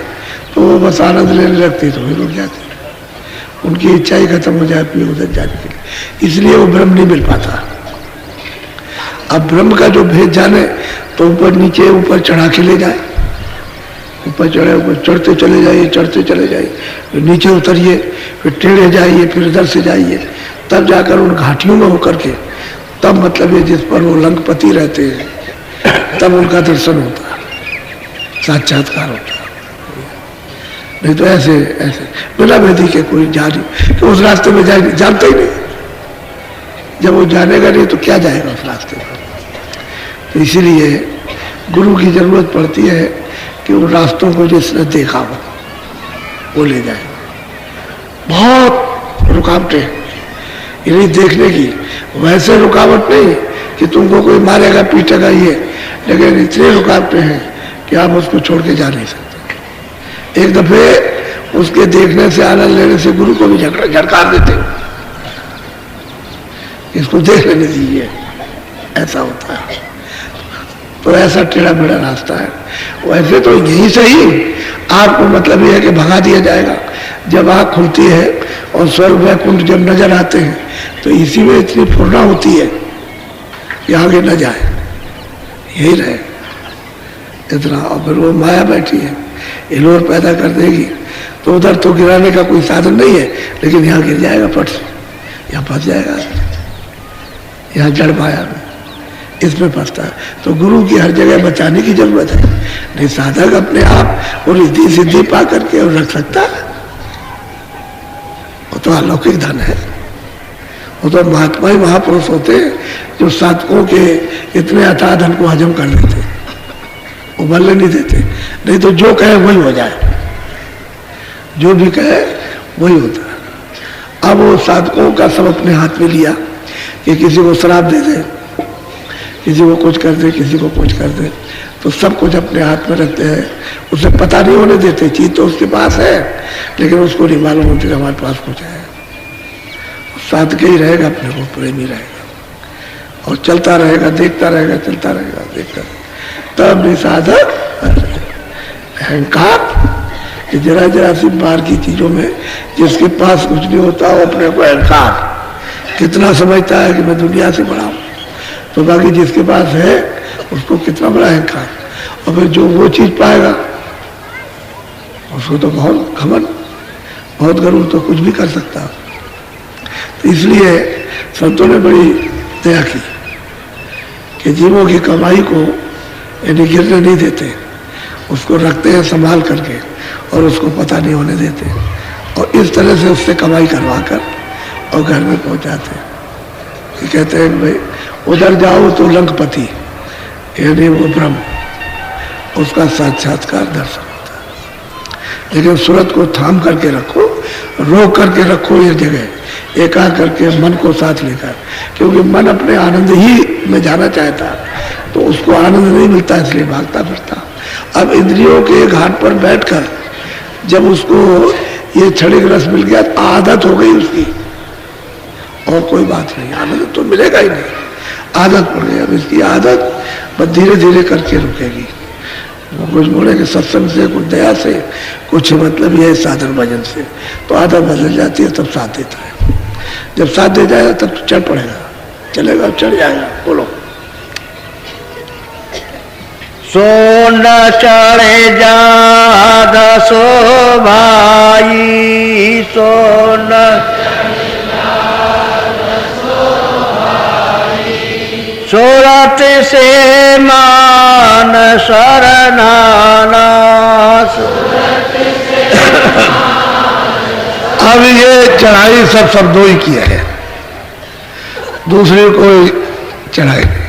तो वो बस आनंद लेने लगती तो वही रुक जाती, उनकी इच्छा ही खत्म हो जाती है उधर जाने के लिए, इसलिए वो ब्रह्म नहीं मिल पाता। अब ब्रह्म का जो भेद जाने तो ऊपर नीचे ऊपर चढ़ा के ले जाए, ऊपर चढ़े, ऊपर चढ़ते चले जाइए, चढ़ते चले जाइए, फिर नीचे उतरिए, फिर टेढ़े जाइए, फिर इधर से जाइए, तब जाकर उन घाटियों में होकर के, तब मतलब ये जिस पर वो लंकपति रहते हैं तब उनका दर्शन होता है, साक्षात्कार होता है, नहीं तो ऐसे ऐसे बिना विधि के कोई जा नहीं, कि उस रास्ते में जाएंगे, जानते ही नहीं, जब वो जानेगा नहीं तो क्या जाएगा उस रास्ते पर। तो इसीलिए गुरु की जरूरत पड़ती है कि उन रास्तों को जिसने देखा हो वो ले जाए। बहुत रुकावटें इन्हीं देखने की, वैसे रुकावट नहीं कि तुमको कोई मारेगा पीटेगा ये, लेकिन इतनी रुकावटें हैं कि आप उसको छोड़ के जा नहीं सकते। एक दफे उसके देखने से, आनंद लेने से गुरु को भी झटकार देते, इसको देख लेने दीजिए, ऐसा होता है। तो ऐसा टेढ़ा मेढ़ा रास्ता है, वैसे तो यही सही आपको मतलब ये है कि भगा दिया जाएगा, जब आँख खुलती है और स्वर्ग वैकुंठ जब नजर आते हैं तो इसी में इतनी पूर्णा होती है कि आगे न जाए, यही रहे इतना। और फिर वो माया बैठी है, हिलोर पैदा कर देगी, तो उधर तो गिराने का कोई साधन नहीं है, लेकिन यहाँ गिर जाएगा फट से, यहाँ फंस जाएगा, यहाँ जड़ पाया में, इसमें फंसता है। तो गुरु की हर जगह बचाने की जरूरत है, नहीं साधक अपने आप वो रिद्धि सिद्धि पा करके और रख सकता है, वो तो अलौकिक धन है, वो तो महात्मा ही महापुरुष होते हैं जो साधकों के इतने अथाह धन को हजम कर लेते, उबलने नहीं देते, नहीं तो जो कहे वही हो जाए, जो भी कहे वही होता है। अब वो साधकों का सब अपने हाथ में लिया कि किसी को शराब दे दे, किसी को कुछ कर दे, किसी को कुछ कर दे, तो सब कुछ अपने हाथ में रखते हैं, उसे पता नहीं होने देते, चीज तो उसके पास है लेकिन उसको नहीं मालूम होती कि हमारे पास कुछ है। साधक ही रहेगा, अपने को प्रेमी रहेगा और चलता रहेगा, देखता रहेगा, चलता रहेगा, देखता रहेगा, तब भी साधक अहंकार कि जरा जरा सी बाहर की चीजों में जिसके पास कुछ नहीं होता वो अपने को अहंकार कितना समझता है कि मैं दुनिया से बड़ा हूं, तो बाकी जिसके पास है उसको कितना बड़ा अहंकार, और फिर जो वो चीज पाएगा उसको तो बहुत घमंड, बहुत गर्व, तो कुछ भी कर सकता। तो इसलिए संतों ने बड़ी दया की कि जीवों की कमाई को यानी गिरने नहीं देते, उसको रखते हैं संभाल करके और उसको पता नहीं होने देते, और इस तरह से उससे कमाई करवा कर और घर में पहुंचाते हैं। कहते हैं भाई उधर जाओ तो लंकपति यानी वो ब्रह्म, उसका साक्षात्कार दर्शन होता है, लेकिन सूरत को थाम करके रखो, रोक करके रखो ये जगह, एकाग्र करके मन को साथ लेकर, क्योंकि मन अपने आनंद ही में जाना चाहता है तो उसको आनंद नहीं मिलता, इसलिए भागता फिरता। अब इंद्रियों के घाट पर बैठकर जब उसको ये क्षणिक रस मिल गया, आदत हो गई उसकी, और कोई बात नहीं, आनंद तो मिलेगा ही नहीं, आदत पड़ गई। अब इसकी आदत बस धीरे धीरे करके रुकेगी, कुछ बोले कि सत्संग से, कुछ दया से, कुछ मतलब ये साधन भजन से, तो आदत बदल जाती है, तब साथ देता है। जब साथ दे जाएगा तब तो चढ़ पड़ेगा, चलेगा, चढ़ जाएगा। बोलो। सोन चढ़े जा दसो भाई, सोन सूरत से मान शरणाना। अब ये चढ़ाई सब शब्दों ही किया है, दूसरी कोई चढ़ाई नहीं,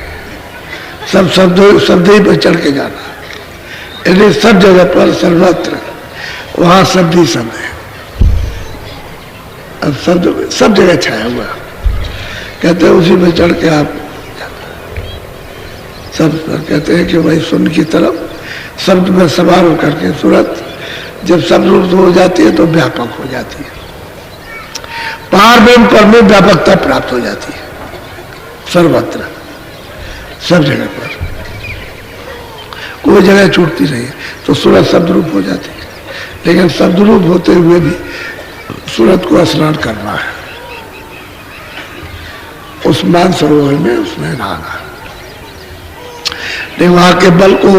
सब शब्द ही पर चढ़ के जाना। यदि सब जगह पर सर्वत्र वहां शब्द ही शब्द है। अब शब्द सब जगह छाया हुआ, कहते हैं उसी में चढ़ के आप सब कहते हैं कि भाई सुन की तरफ शब्द में सवार होकर के सूरत जब शब्द रूप हो जाती है तो व्यापक हो जाती है, पार में व्यापकता प्राप्त हो जाती है सर्वत्र, सब जगह पर, कोई जगह छूटती नहीं। तो सूरत शब्द रूप हो जाती है, लेकिन शब्द रूप होते हुए भी सूरत को स्नान करना है, उस मानसरोवर में उसमें नहाना है। नहीं वहां के बल को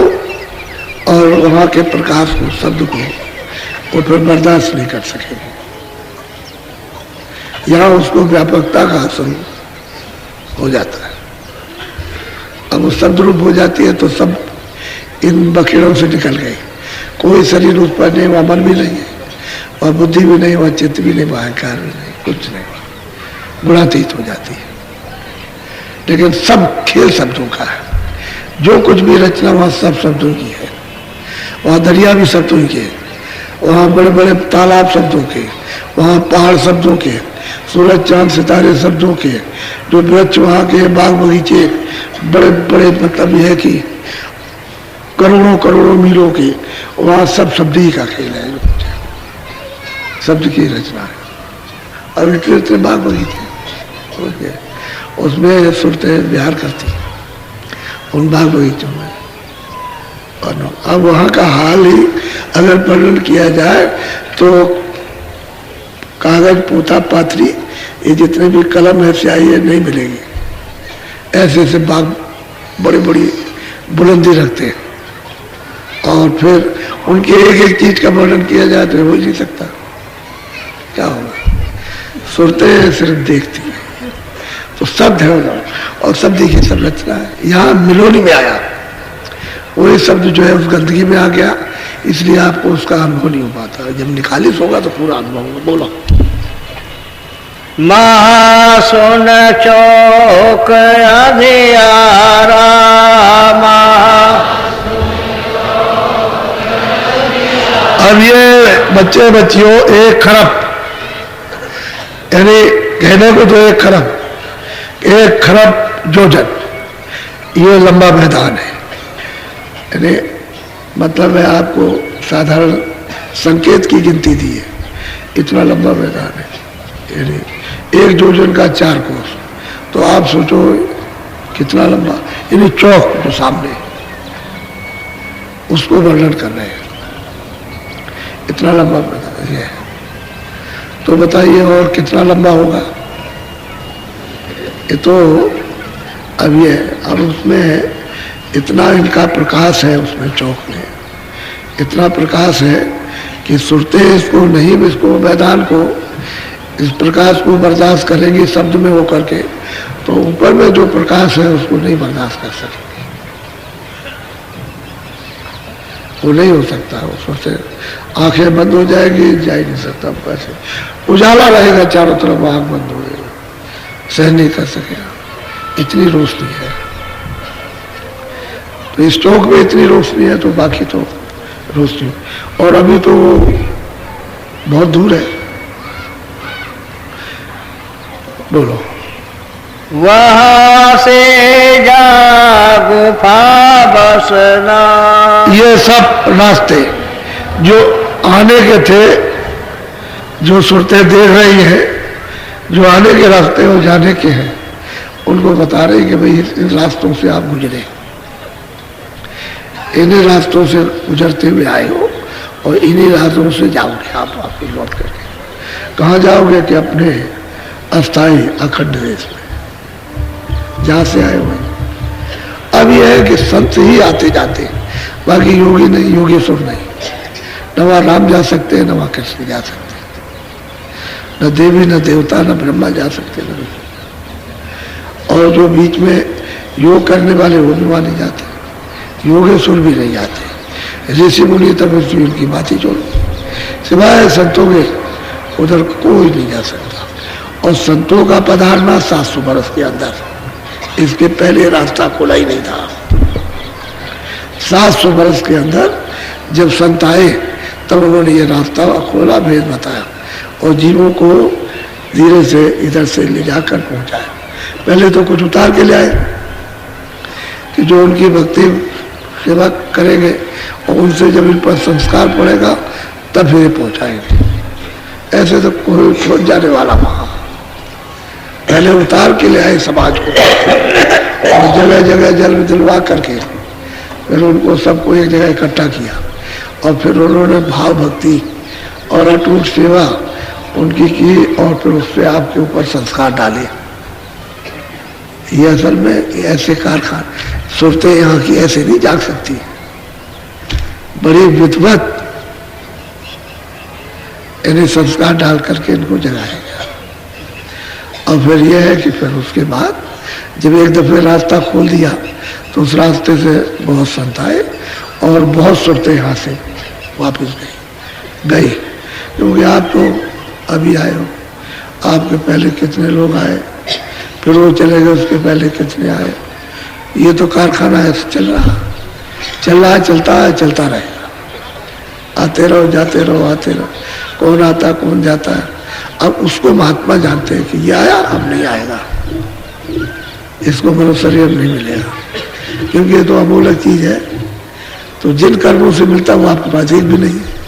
और वहां के प्रकाश को, शब्द को वो फिर बर्दाश्त नहीं कर सकेंगे। यहां उसको व्यापकता का आसन हो जाता है। अब वो शब्द रूप हो जाती है तो सब इन बखेड़ों से निकल गए, कोई शरीर उस पर नहीं, वहां मन भी नहीं है, वहां बुद्धि भी नहीं, वहां चित्त भी नहीं, वहां अहंकार भी नहीं, कुछ नहीं, गुणातीत हो जाती है। लेकिन सब खेल शब्दों का है, जो कुछ भी रचना वहां सब शब्दों की है, वहां दरिया भी शब्दों के, वहां बड़े बड़े तालाब शब्दों के, वहां पहाड़ शब्दों के, सूरज चांद सितारे शब्दों के, जो वृक्ष वहां के, बाग बगीचे बड़े बड़े, मतलब यह है कि करोड़ों करोड़ों मीलों के, वहां सब शब्द ही का खेल है, शब्द की रचना है। और इतने इतने बाग बगीचे उसमें सुरतें विहार करती है उन बाग बगीचों में। और अब वहां का हाल ही अगर वर्णन किया जाए तो कागज, पोता, पाथरी, ये जितने भी कलम है, स्याही है, नहीं मिलेगी। ऐसे ऐसे बाग बड़ी बड़ी बुलंदी रखते हैं, और फिर उनके एक एक चीज का वर्णन किया जाए तो हो ही नहीं सकता। क्या होगा? सुरतें सिर्फ देखती है, तो शब्द है और शब्द की संरचना है। यहाँ मिलोनी में आया, वही शब्द जो है उस गंदगी में आ गया, इसलिए आपको उसका अनुभव नहीं हो पाता। जब निखालिस होगा तो पूरा अनुभव होगा। बोलो। महासुन चौक अधियारा, अब ये बच्चे बच्चियों 1 खरब, यानी कहने को तो 1 खरब, 1 खरब योजन, ये लंबा मैदान है। यानी मतलब है आपको साधारण संकेत की गिनती दी है, इतना लंबा मैदान है। यानी 1 योजन का 4 कोस, तो आप सोचो कितना लंबा, यानी चौक जो सामने उसको वर्णन कर रहे हैं, इतना लंबा मैदान है। तो बताइए और कितना लंबा होगा? ये तो अब ये, अब उसमें इतना इनका प्रकाश है, उसमें चौक में इतना प्रकाश है कि सुरते इसको नहीं, इसको मैदान को, इस प्रकाश को बर्दाश्त करेंगे शब्द में हो करके, तो ऊपर में जो प्रकाश है उसको नहीं बर्दाश्त कर सकेंगे, वो नहीं हो सकता। उसमें से आंखें बंद हो जाएगी, जा ही नहीं सकता। कैसे उजाला रहेगा चारों तरफ, आंख बंद हो जाएगी, सहन नहीं कर सकेगा, इतनी रोशनी है। तो इस चौक में इतनी रोशनी है, तो बाकी तो रोशनी, और अभी तो वो बहुत दूर है। बोलो। वहां से जा गुफा बसना, ये सब रास्ते जो आने के थे, जो सुरतें देख रही हैं, जो आने के रास्ते और जाने के हैं, उनको बता रहे कि भाई इन रास्तों से आप गुजरे। इन्हीं रास्तों से गुजरते हुए आए हो और इन्हीं रास्तों से जाओगे आप वापस लौट करके। कहाँ जाओगे कि अपने अस्थाई अखंड देश में जहाँ से आए हुए। अब यह है कि संत ही आते जाते, बाकी योगी नहीं, योगेश्वर नहीं। न वहाँ राम जा सकते हैं, न वहाँ कृष्ण जा सकते, न देवी न देवता न ब्रह्मा जा सकते, न और जो बीच में योग करने वाले वो भी वहाँ नहीं जाते, योगेश्वर भी नहीं जाते। ऋषि मुनि तब उनकी बात ही छोड़ो, सिवाय संतों के उधर कोई नहीं जा सकता। और संतों का पधारना 700 वर्ष के अंदर, इसके पहले रास्ता खुला ही नहीं था। 700 वर्ष के अंदर जब संत आए तब उन्होंने ये रास्ता खोला, भेद बताया और जीवों को धीरे से इधर से ले जाकर पहुंचाया। पहले तो कुछ उतार के ले आए कि जो उनकी भक्ति सेवा करेंगे और उनसे जब इन पर संस्कार पड़ेगा तब फिर पहुंचाएंगे। ऐसे तो कोई छोड़ जाने वाला वहां, पहले उतार के ले आए समाज को और जगह जगह जन्म दिलवा करके फिर उनको सबको एक जगह इकट्ठा किया और फिर उन्होंने भाव भक्ति और अटूट सेवा उनकी की और फिर उससे आपके ऊपर संस्कार डाले। ये असल में ऐसे कारखाने सुरतें यहाँ की ऐसे नहीं जाग सकती, बड़ी विद्वत इन्हें संस्कार डाल करके इनको जगाया गया। और फिर यह है कि फिर उसके बाद जब एक दफे रास्ता खोल दिया तो उस रास्ते से बहुत संत आए और बहुत सुरतें यहाँ से वापस गई। क्योंकि आप तो अभी आए हो, आपके पहले कितने लोग आए, फिर वो चले गए, उसके पहले कितने आए। ये तो कारखाना ऐसे चल रहा है, चलता है, चलता रहेगा। आते रहो, जाते रहो, आते रहो, कौन आता कौन जाता है। अब उसको महात्मा जानते हैं कि ये आया, अब नहीं आएगा, इसको मनुष्य शरीर नहीं मिलेगा, क्योंकि ये तो अमूल्य चीज है। तो जिन कर्मों से मिलता वो आपके पास एक भी नहीं है।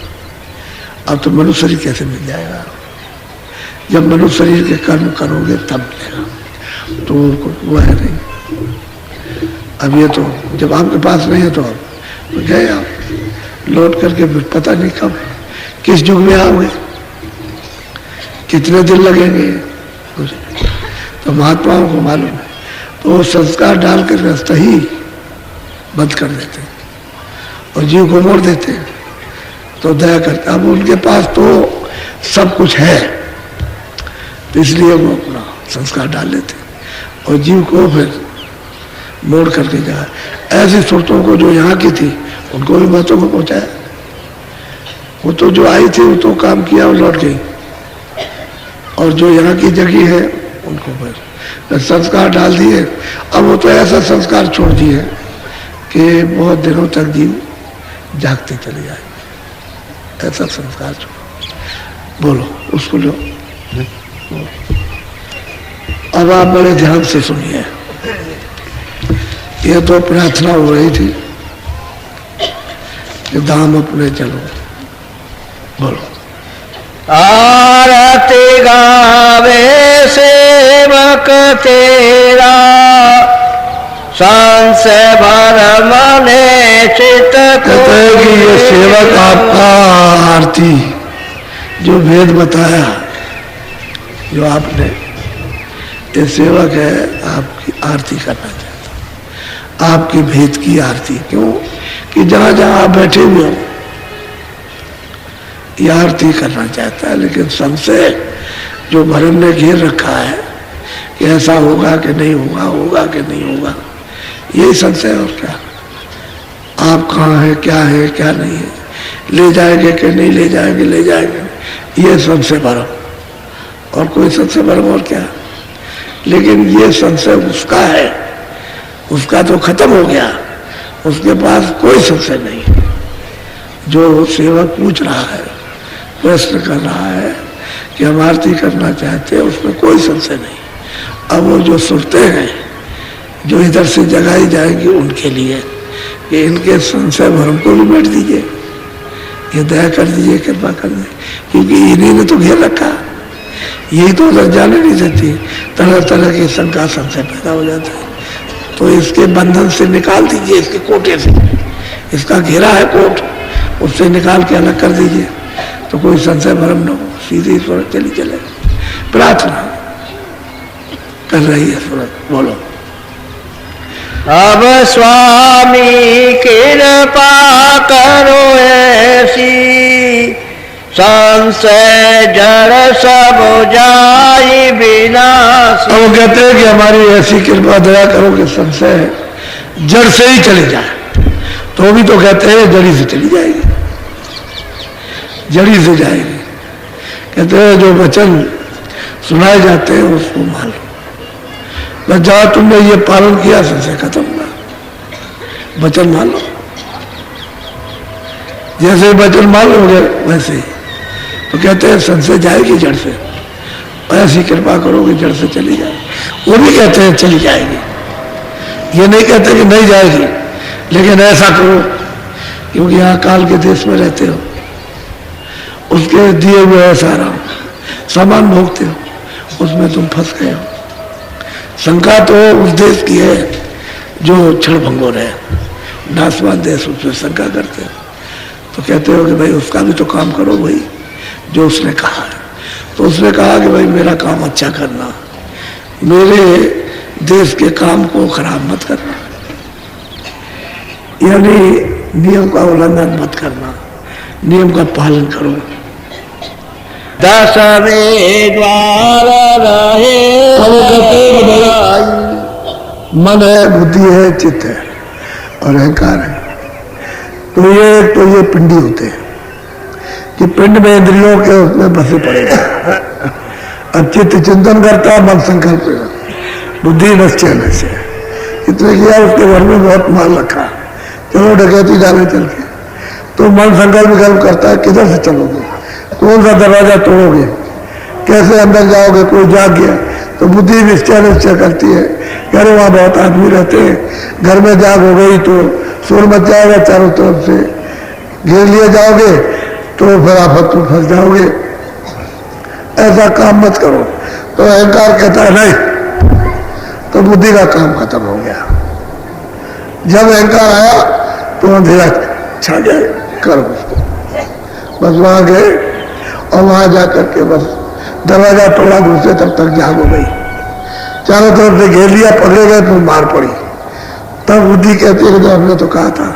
अब तो मनुष्य शरीर कैसे मिल जाएगा? जब मनुष्य शरीर के कर्म करोगे तब मिलेगा, तो वो है नहीं। अब ये तो जब आपके पास नहीं है तो अब गए आप लौट करके, फिर पता नहीं कब किस युग में आओगे, कितने दिन लगेंगे, तो महात्माओं को मालूम है। तो वो संस्कार डालकर रास्ता ही बंद कर देते हैं और जीव को मोड़ देते हैं। तो दया करते, अब उनके पास तो सब कुछ है, तो इसलिए वो अपना संस्कार डाल लेते और जीव को फिर मोड़ करके जाए। ऐसी सुरतों को जो यहाँ की थी उनको भी बातों को पहुंचाया। वो तो जो आई थी वो तो काम किया और लौट गई, और जो यहाँ की जगह है उनको फिर संस्कार डाल दिए। अब वो तो ऐसा संस्कार छोड़ दिए कि बहुत दिनों तक जीव जागते चले जाए, ऐसा संस्कार छोड़ो। बोलो उसको लो। अब आप बड़े ध्यान से सुनिए, ये तो प्रार्थना हो रही थी कि धाम अपने चलो। बोलो। आरती गावे सेवक तेरा, सांस भर मने चित को। ये सेवक आपका आरती जो भेद बताया, जो आपने, ये सेवक है आपकी आरती करना चाहता, आपकी भेद की आरती। क्यों कि जहां जहां आप बैठे हुए हो ये आरती करना चाहता है, लेकिन संशय जो भरम ने घेर रखा है कि ऐसा होगा कि नहीं होगा, होगा कि नहीं होगा, यही संशय और क्या। आप कहाँ हैं, क्या है क्या नहीं है, ले जाएंगे कि नहीं ले जाएंगे, ले जाएंगे, ये संशय भरम और कोई संशय भरम और क्या। लेकिन ये संशय उसका है, उसका तो खत्म हो गया, उसके पास कोई संशय नहीं है। जो सेवक पूछ रहा है, प्रश्न कर रहा है कि हम आरती करना चाहते हैं, उसमें कोई संशय नहीं। अब वो जो सुनते हैं जो इधर से जगाई जाएंगी उनके लिए कि इनके संशय भरम को भी मिट दीजिए, ये दया कर दीजिए, कृपा कर दीजिए, क्योंकि इन्हीं ने तो घेर रखा, यही तो उधर जाने नहीं देती, तरह तरह की शंका संशय पैदा हो जाता है। तो इसके बंधन से निकाल दीजिए, इसके कोटे से, इसका घेरा है कोट, उससे निकाल के अलग कर दीजिए तो कोई संशय भ्रम न हो, सीधी सूरत चली चले। प्रार्थना कर रही है सूरत, बोलो। अब स्वामी कृपा करो ऐसी, संशय जड़ सब जाई विनाश। वो कहते हैं कि हमारी ऐसी कृपा दया करो कि संशय जड़ से ही चली जाए। तो भी तो कहते हैं जड़ी से चली जाएगी, जड़ी से जाएगी। कहते हैं जो वचन सुनाए जाते हैं उसको मान लो, बस जहां तुमने ये पालन किया संशय खत्म हुआ। वचन मान लो, जैसे वचन मान लोगे वैसे ही। तो कहते हैं संशय जाएगी जड़ से, ऐसी कृपा करो कि जड़ से चली जाए। वो भी कहते हैं चली जाएगी, ये नहीं कहते कि नहीं जाएगी, लेकिन ऐसा करो क्योंकि यहाँ काल के देश में रहते हो, उसके दिए हुए है सारा सामान भोगते हो, उसमें तुम फंस गए हो। शंका तो उस देश की है जो क्षण भंगुर है, नासवान देश, उसमें शंका करते हो। तो कहते हो कि भाई उसका भी तो काम करो भाई जो उसने कहा है। तो उसने कहा कि भाई मेरा काम अच्छा करना, मेरे देश के काम को खराब मत करना, यानी नियम का उल्लंघन मत करना, नियम का पालन करो। दसवें द्वार रहे मन है, बुद्धि है, चित्त है और अहंकार है। तो ये पिंडी होते हैं कि पिंड में इंद्रियों के उसमें बसे पड़ेगा। अब चित्त चिंतन करता, मन संकल्प, बुद्धि निश्चय निश्चय। इतने किया, उसके घर में बहुत माल रखा, चलो डकैती डाले चल के। तो मन संकल्प करता है किधर से चलोगे, कौन सा दरवाजा तोड़ोगे, कैसे अंदर जाओगे, कोई जाग गया तो बुद्धि निश्चय करती है कि अरे वहां बहुत आदमी रहते हैं, घर में जाग हो गई तो शोर मच जाएगा, चारों तरफ से घेर लिए जाओगे तो फिर आफत में फंस जाओगे, ऐसा काम मत करो। तो अहंकार कहता है नहीं, तो बुद्धि का काम खत्म हो गया। जब अहंकार आया तो अंधेरा छा गया, करो उसको। बस वहां गए और वहां जाकर के बस दरवाजा तोड़ा, दूसरे तक जाग हो गई, चारों तरफ से घेर लिया, पकड़े गए तो मार पड़ी। तब बुद्धि कहती है कि हमने तो कहा था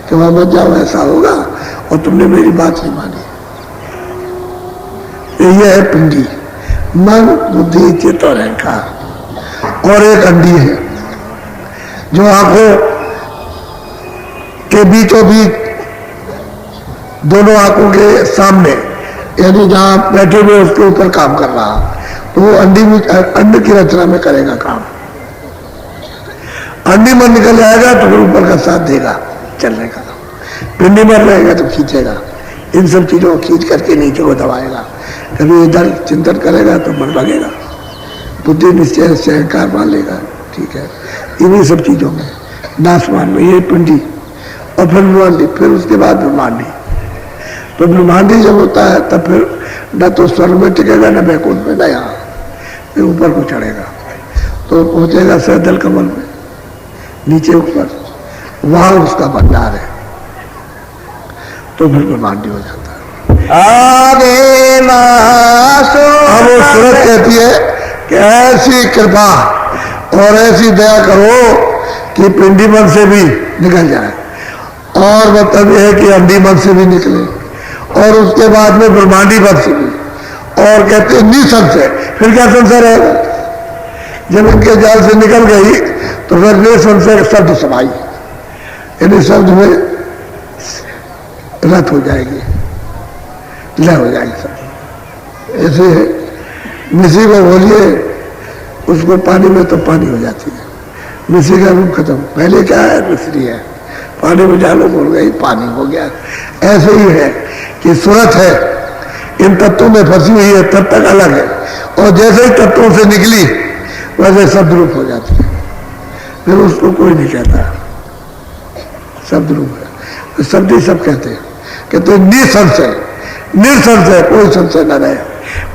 कि वहां मत जाओ, ऐसा होगा, और तुमने मेरी बात नहीं मानी। ये है पिंडी, मन, बुद्धि, चित्त और अहंकार। और एक अंडी है जो आंखों के बीचों बीच, दोनों आंखों के सामने, यानी जहां बैठे हुए उसके ऊपर काम कर रहा, तो वो अंड की रचना में करेगा काम। अंडी में निकल जाएगा तो फिर ऊपर का साथ देगा चलने का, पिंडी में रहेगा तो खींचेगा, इन सब चीजों को खींच करके नीचे को दबाएगा। कभी इधर चिंतन करेगा तो मन लगेगा, बुद्धि निश्चय से अहंकार मान लेगा, ठीक है। इन्हीं सब चीजों में, नासमान में, ये पिंडी और फिर ब्रह्मांडी, फिर उसके बाद ब्रह्मांडी। तो ब्रह्मांडी जब होता है तब फिर न तो स्वर्ग में टिकेगा, न बैकुंठ में, न यहाँ, फिर ऊपर को चढ़ेगा तो पहुंचेगा सहदल कमल में, नीचे ऊपर, वहां उसका भंडार है, तो फिर ब्रह्मांडी हो जाता है। आगे मासो अब वो सूरत कहती है कि ऐसी कृपा और ऐसी दया करो कि पिंडी मन से भी निकल जाए, और मतलब यह है कि अंडी मन से भी निकले, और उसके बाद में ब्रह्मांडी मन से भी। और कहते हैं निसंशय, फिर क्या संशय रहेगा, जब इनके जाल से निकल गई तो फिर निसंशय शब्द समाई, यानी शब्द में रत हो जाएगी, लय हो जाएगी सब। ऐसे मिसी को बोलिए, उसको पानी में तो पानी हो जाती है, मिसी का रूप खत्म। पहले क्या है, मिश्री है, पानी में डालो बोल गई, पानी हो गया। ऐसे ही है कि सूरत है, इन तत्वों में फंसी हुई है, तब तक अलग है, और जैसे ही तत्वों से निकली वैसे शब्द रूप हो जाती है, फिर उसको कोई नहीं कहता, शब्द रूप है। तो शब्द ही सब कहते हैं, कहते निसंशय, निर्संशय, कोई संशय न रहे,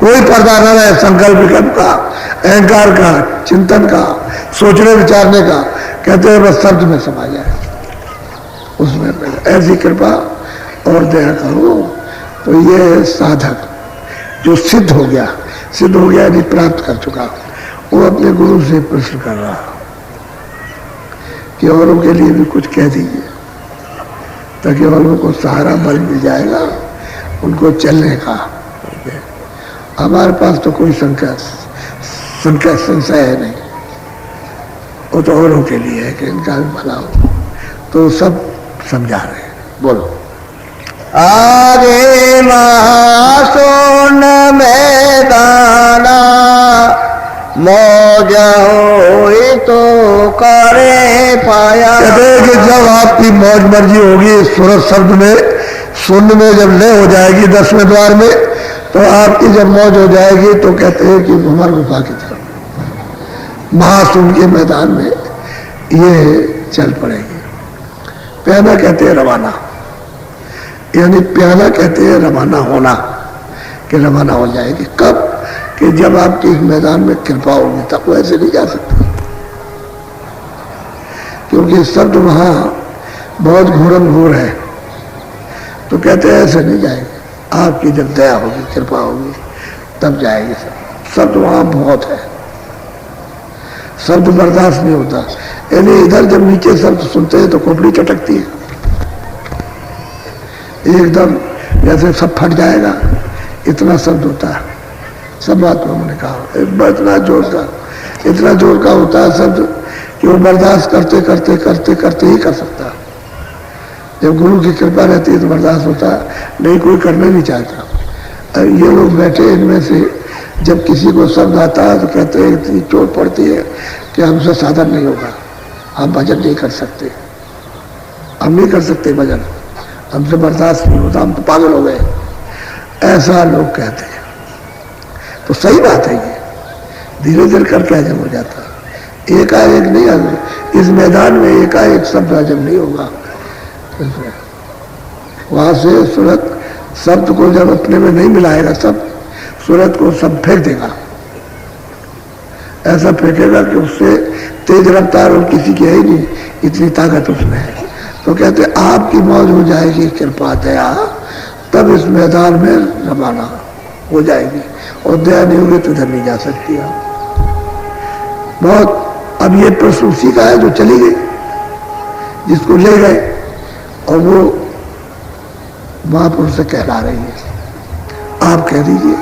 कोई पर्दा न रहे, संकल्प विकल्प का, अहंकार का, चिंतन का, सोचने विचारने का। कहते हैं बस शब्द में समा जाए, उसमें समय पहले ऐसी कृपा और दया करो। तो ये साधक जो सिद्ध हो गया यानी प्राप्त कर चुका, वो अपने गुरु से प्रश्न कर रहा कि औरों के लिए भी कुछ कह दीजिए, ताकि औरों को सहारा बल मिल जाएगा उनको चलने का। हमारे पास तो कोई संशय है नहीं, वो तो औरों के लिए है कि इनका भी भला हो। तो सब समझा रहे हैं। बोलो। आगे महासोन मैदाना, मौज होई तो करे पाया। कहते हैं कि जब आपकी मौज मर्जी होगी, सूरत शब्द में शून्य में जब लय हो जाएगी 10वें द्वार में, तो आपकी जब मौज हो जाएगी तो कहते हैं कि भंवर गुफा की तरफ महासून के मैदान में ये चल पड़ेगी। प्याना कहते हैं रवाना, यानी प्याना कहते हैं रवाना होना, कि रवाना हो जाएगी। कब? कि जब आपके इस मैदान में कृपा होगी, तब वैसे नहीं जा सकते, क्योंकि शब्द वहां बहुत घोरम घोर है। तो कहते हैं ऐसे नहीं जाएंगे, आपकी जब दया होगी, कृपा होगी, तब जाएंगे। शब्द वहां बहुत है, शब्द बर्दाश्त नहीं होता। यानी इधर जब नीचे शब्द सुनते हैं तो खोपड़ी चटकती है, एकदम जैसे सब फट जाएगा, इतना शब्द होता है। सब महात्माओं ने कहा इतना जोर का होता है शब्द कि वो बर्दाश्त करते करते करते करते ही कर सकता है। जब गुरु की कृपा रहती है तो बर्दाश्त होता है, नहीं कोई करना नहीं चाहता। ये लोग बैठे, इनमें से जब किसी को शब्द आता है तो कहते हैं इतनी चोट पड़ती है कि हमसे साधन नहीं होगा, हम भजन नहीं कर सकते, हम नहीं कर सकते भजन, हमसे बर्दाश्त नहीं होता, हम तो पागल हो गए, ऐसा लोग कहते हैं। तो सही बात है, ये धीरे धीरे करके हजम हो जाता है, एकाएक नहीं हजम। इस मैदान में एकाएक शब्द हजम नहीं होगा। वहां से सूरत शब्द को जब अपने में नहीं मिलाएगा, सब सूरत को सब फेंक देगा, ऐसा फेंकेगा कि उससे तेज रफ्तार और किसी की है ही नहीं, इतनी ताकत उसमें है। तो कहते आपकी मौज हो जाएगी कृपा दया, तब इस मैदान में रवाना हो जाएगी, और दया नहीं होगी तो इधर नहीं जा सकती आप। बहुत। अब ये प्रश्न उसी का है जो चली गई, जिसको ले गए, और वो महापुरुष से कहला रही है। आप कह दीजिए,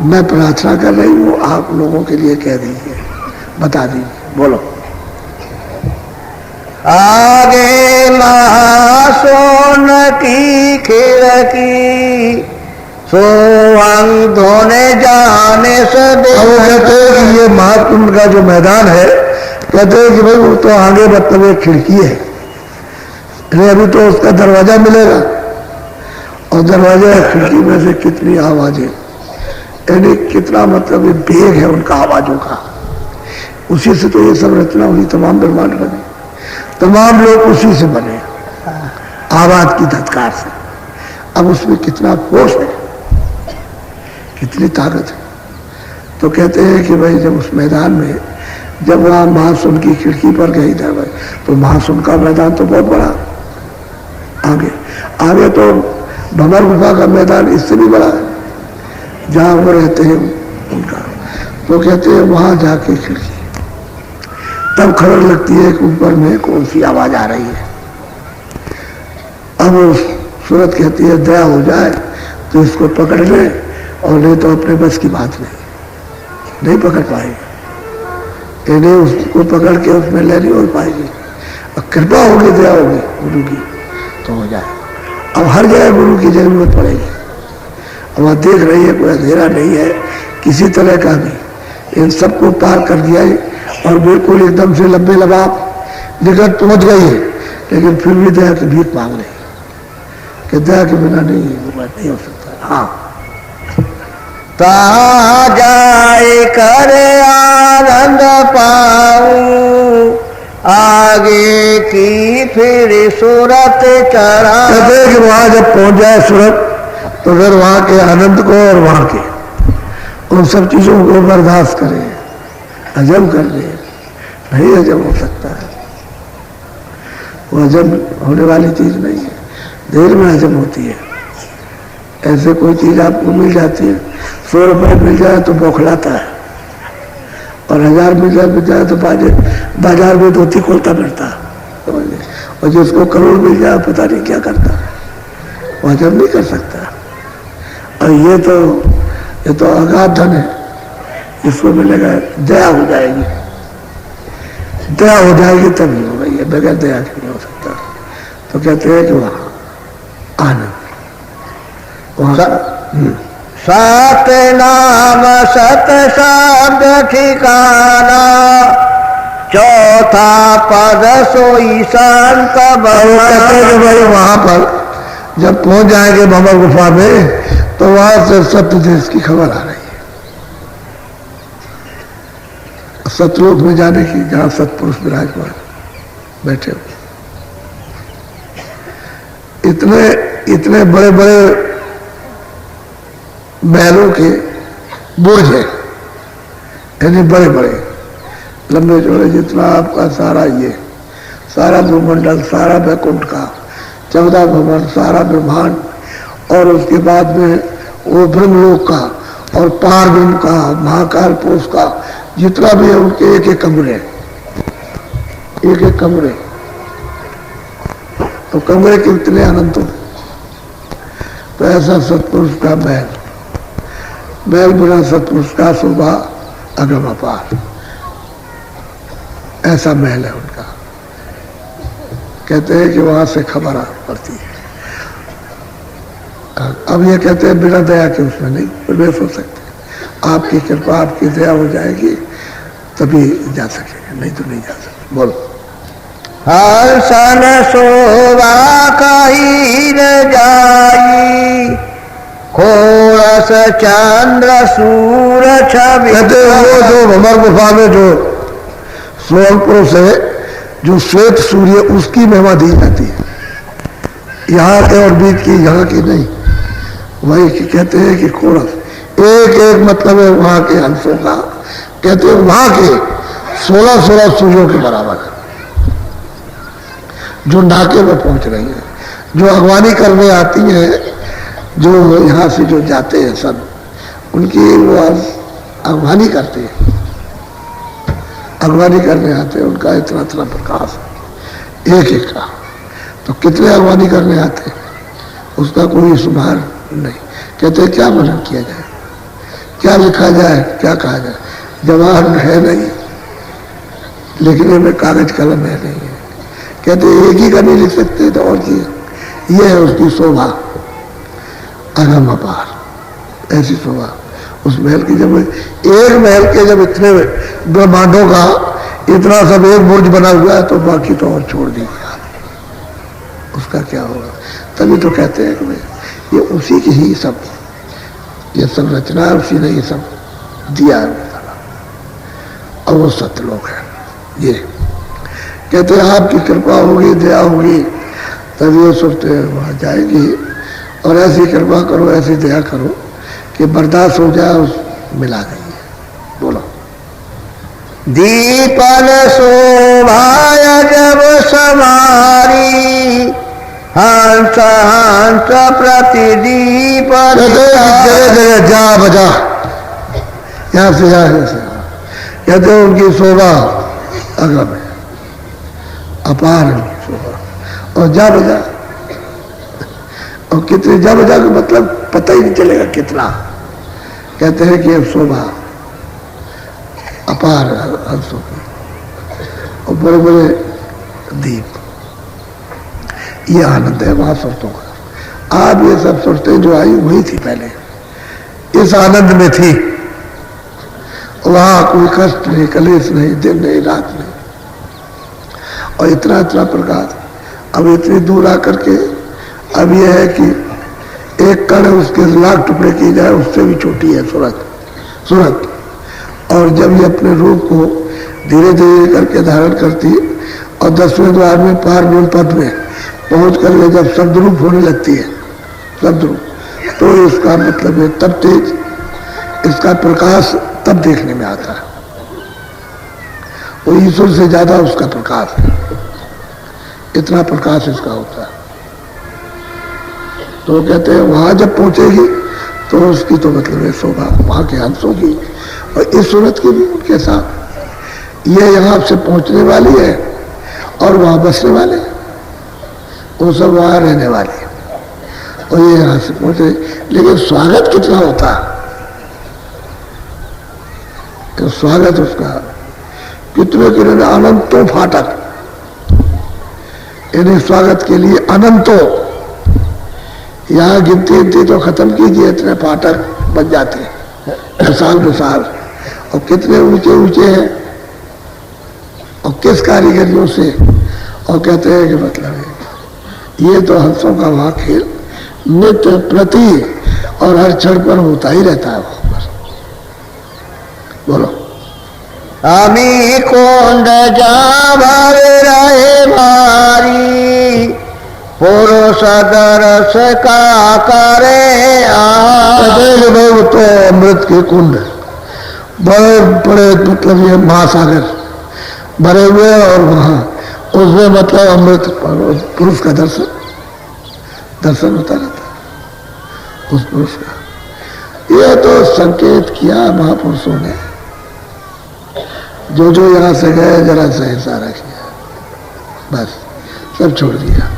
मैं प्रार्थना कर रही हूँ, आप लोगों के लिए कह दीजिए, बता दीजिए। बोलो। आगे महासोन की खिड़की, सोहंग धोने जाने से वो कहते हैं कि ये महाकुंभ का जो मैदान है, कहते हैं कि भाई वो तो आगे मतलब एक खिड़की है, अभी तो उसका दरवाजा मिलेगा, और दरवाजा खिड़की में से कितनी आवाजें, यानी कितना मतलब ये बेग है उनका आवाजों का, उसी से तो ये सब रचना हुई, तमाम ब्रह्मांड बने, तमाम लोग उसी से बने, आवाज की धत्कार से। अब उसमें कितना फोर्स है, कितनी ताकत है। तो कहते हैं कि भाई जब उस मैदान में, जब वहां महासुन की खिड़की पर गई था भाई, तो महासुन का मैदान तो बहुत बड़ा, आगे तो भंवर गुफा का मैदान इससे भी बड़ा है, जहां वो रहते हैं उनका। तो कहते हैं वहां जाके खिड़की, तब खबर लगती है कि ऊपर में कौन सी आवाज आ रही है। अब सूरत कहती है दया हो जाए तो इसको पकड़ ले, और नहीं तो अपने बस की बात नहीं पकड़ पाएगी, इन्हें उसको पकड़ के उसमें ले नहीं हो पाएगी। अब कृपा होगी, दया होगी गुरु की, तो हो जाए। अब हर जगह गुरु की जरूरत पड़ेगी। अब वह देख रही है कोई अंधेरा नहीं है किसी तरह का भी, इन सबको पार कर दिया है, और बिल्कुल एकदम से लंबे लबाब निकट पहुंच गई है, लेकिन फिर भी दया की भीख मांग रही है कि दया के बिना नहीं हो सकता। हाँ, ता जाए कर आनंद पाऊं, आगे की फिर सूरत चरा। कहते हैं कि वहां जब पहुंच जाए सूरत, तो फिर वहां के आनंद को और वहां के उन सब चीजों को बर्दाश्त करे, हजम कर ले, नहीं हजम हो सकता है। वो हजम होने वाली चीज नहीं है, देर में हजम होती है। ऐसे कोई चीज आपको मिल जाती है, 100 रुपए मिल जाए तो बौखलाता है, और 1000 मिल जाए तो बाजार में धोती खोलता फिरता, और जिसको करोड़ मिल जाए पता नहीं क्या करता, वो हजम नहीं कर सकता। और ये तो अगाध धन है, इसको मिलेगा दया हो जाएगी, दया हो जाएगी तभी होगा, ये बगैर दया के नहीं हो सकता। तो कहते हैं कि वहां आनंद, वहां सात नाम सत शब्द ठिकाना, चौथा पद सोई शांत कहते भाई वहां पर जब पहुंच जाएंगे बाबा गुफा में तो वहां से सत्य देश की खबर आ रही है, सतलोक में जाने की, जहां सतपुरुष विराजमान बैठे हुए। इतने बड़े बड़े महलों के बुर्ज हैं, यानी बड़े बड़े लंबे चौड़े, जितना आपका सारा भूमंडल, सारा वैकुंठ का 14 भवन, सारा ब्रह्मांड, और उसके बाद में वो ब्रह्मलोक का और पारब्रह्म का, महाकाल पुरुष का, जितना भी है उनके एक एक कमरे, तो कमरे कितने अनंत हो। तो ऐसा सतपुरुष का महल बिना सतपुरुष का शोभा अगम अपार, ऐसा महल है उनका। कहते हैं कि वहां से खबर आ पड़ती है। अब ये कहते हैं बिना दया के उसमें नहीं प्रवेश हो सकते, आपकी कृपा, आपकी दया हो जाएगी तभी जा सकेंगे, नहीं तो नहीं जा सकते। बोलो। हर्षण शोभा कही न जाई, खोरस चंद्र सूर छवि। कहते वो जो भंवर गुफा में जो स्वयं पुरुष है, जो श्वेत सूर्य, उसकी महिमा दी जाती है, यहाँ के और बीच की, यहाँ की नहीं। वही कहते हैं कि खोरस, एक मतलब है वहां के हंसों का, कहते हैं वहां के 16 सूर्यों के बराबर है, जो नाके में पहुंच रही है, जो अगवानी करने आती है, जो यहाँ से जो जाते हैं सब, उनकी वो अगवानी करते हैं, अगवानी करने आते हैं, उनका इतना प्रकाश है एक का। तो कितने अगवानी करने आते हैं, उसका कोई शुमार नहीं। कहते हैं क्या वर्णन किया जाए, क्या लिखा जाए, क्या कहा जाए, जवाहर है नहीं, लिखने में कागज कलम है नहीं है। कहते एक ही का नहीं लिख सकते तो और चीज ये है उसकी शोभा अगम अपार, ऐसी शोभा उस महल की। जब एक महल के जब इतने ब्रह्मांडों का इतना सब एक बुर्ज बना हुआ है, तो बाकी तो और छोड़ दीजिए आप, उसका क्या होगा। तभी तो कहते हैं कि ये उसी की ही सब, ये संरचना है, उसी ने ये सब दिया है, और वो सतलोक है। ये कहते हैं आपकी कृपा होगी, दया होगी, तब ये सोचते वहां जाएगी। और ऐसी कृपा करो, ऐसी दया करो कि बर्दाश्त हो जाए, उस मिला देंगे। बोलो। दीपन शोभाय जब समारी, हंस हंस प्रतिदीप। जगह जा बजा, यहाँ से यहाँ से, कहते हैं उनकी शोभा अगम है, अपार है शोभा। और जा बजा, और कितने जा बजा का मतलब पता ही नहीं चलेगा कितना। कहते हैं कि शोभा अपार हंसों की, और बड़े बड़े दीप, ये आनंद है वहां सुरतों का। आप ये सब सुरतें जो आई वही थी पहले, इस आनंद में थी, वहां कोई कष्ट नहीं, कलेश नहीं, दिन नहीं, रात नहीं, और इतना प्रकाश। अब इतनी दूर आकर के अब यह है कि एक कण उसके लाख टुकड़े की जाए, उससे भी छोटी है सूरत। और जब ये अपने रूप को धीरे धीरे करके धारण करती, और 10वें द्वार में पारब्रह्म पद में पहुंच करके जब शब्दरूप होने लगती है, शब्दरूप, तो इसका मतलब है तब तेज, इसका प्रकाश तब देखने में आता है। वो ईश्वर से ज्यादा उसका प्रकाश है, इतना प्रकाश इसका होता है। तो कहते हैं वहां जब पहुंचेगी तो उसकी तो मतलब है शोभा वहां के हंसों की और इस सूरत की भी उनके साथ। ये यहाँ से पहुंचने वाली है और वहां बसने वाले, वो सब वहां रहने वाले हैं और ये यहाँ से पहुंचे। लेकिन स्वागत कितना होता है, तो स्वागत उसका कितने कितने अनंतों फाटक, इन्हें स्वागत के लिए अनंतों, यहाँ गिनती तो खत्म कीजिए, इतने फाटक बन जाते हैं मिसाल मिसाल, और कितने ऊंचे ऊंचे हैं और किस कारीगरियों से। और कहते हैं कि मतलब है ये तो हंसों का वहां खेल नित्य प्रति और हर क्षण पर होता ही रहता है वहां पर। बोलो अमी कुंड जा भर रहे भारी, पुरुष दरस का करे भाई वो तो अमृत के कुंड बड़े बड़े मतलब ये महासागर भरे हुए और वहां उसमें मतलब अमृत पुरुष का दर्शन होता रहता उस पुरुष का। ये तो संकेत किया महापुरुषों ने, जो जो यहां से गए जरा सा इशारा किया, बस सब छोड़ दिया,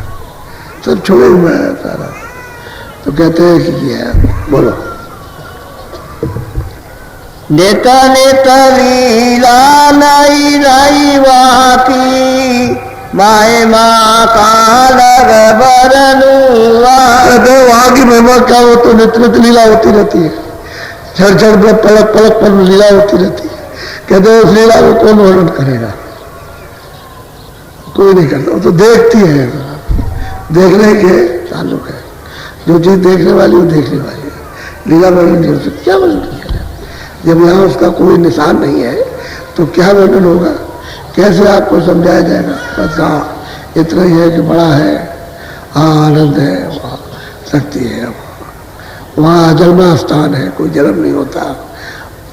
सब छोड़े हुए है सारा। तो कहते हैं कि ये बोलो नित नित लीला नई नई वाकी, माए माँ का लग बरनुआ। वहां की महिमा क्या हो, तो नित्य नित्य लीला होती रहती है, क्षण क्षण में पलक पलक पर लीला होती रहती है। कहते हैं उस लीला को कौन वर्णन करेगा, कोई नहीं करता, वो तो देखती है, देखने के ताल्लुक है। जो चीज देखने वाली वो देखने वाली है, लीला वर्णन नहीं हो सकती। क्या वर्णन किया जाए जब यहाँ उसका कोई निशान नहीं है, तो क्या वर्णन होगा, कैसे आपको समझाया जाएगा। बस हाँ इतना ही है कि बड़ा है, हाँ आनंद है, वहाँ शक्ति है, वहाँ अजन्मा स्थान है, कोई जन्म नहीं होता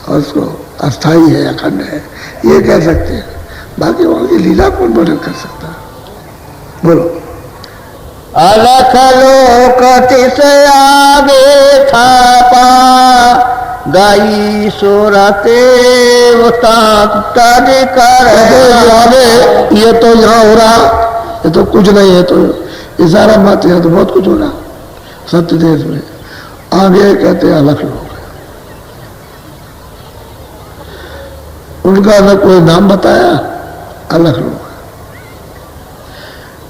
और उसको अस्थाई है, अखंड है, ये कह सकते हैं। बाकी वहाँ की लीला कौन वर्णन कर सकता है। बोलो अलख लोक तिस आगे थापा, गाई सुरते कर। ये तो यहाँ हो रहा, ये तो कुछ नहीं है, तो इशारा मत, यहाँ तो बहुत कुछ हो रहा सत्य देश में। आगे कहते हैं अलख लोग, उनका न कोई नाम बताया, अलख लोग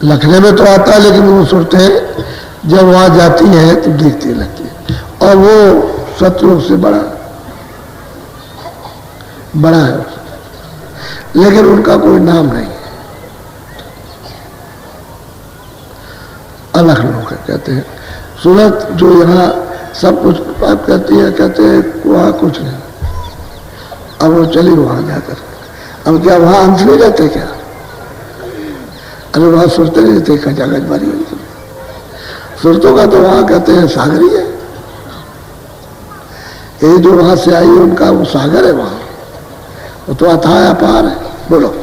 लखने में तो आता है, लेकिन वो सुनते हैं जब वहां जाती है तो देखती लगती है, और वो शत्रु से बड़ा है, लेकिन उनका कोई नाम नहीं है, अलग लोग कहते हैं। सूरत जो यहाँ सब कुछ बात करती है, कहते हैं वहां कुछ नहीं। अब वो चली वहां जाकर, अब क्या वहां अंश नहीं रहते क्या, अरे वहां सुरते नहीं थे, खचाखच मारी हुई सुरतों का तो वहां कहते हैं सागर ही है। ये जो वहां से आई उनका वो सागर है, वहां वो तो अथाह अपार है। बोलो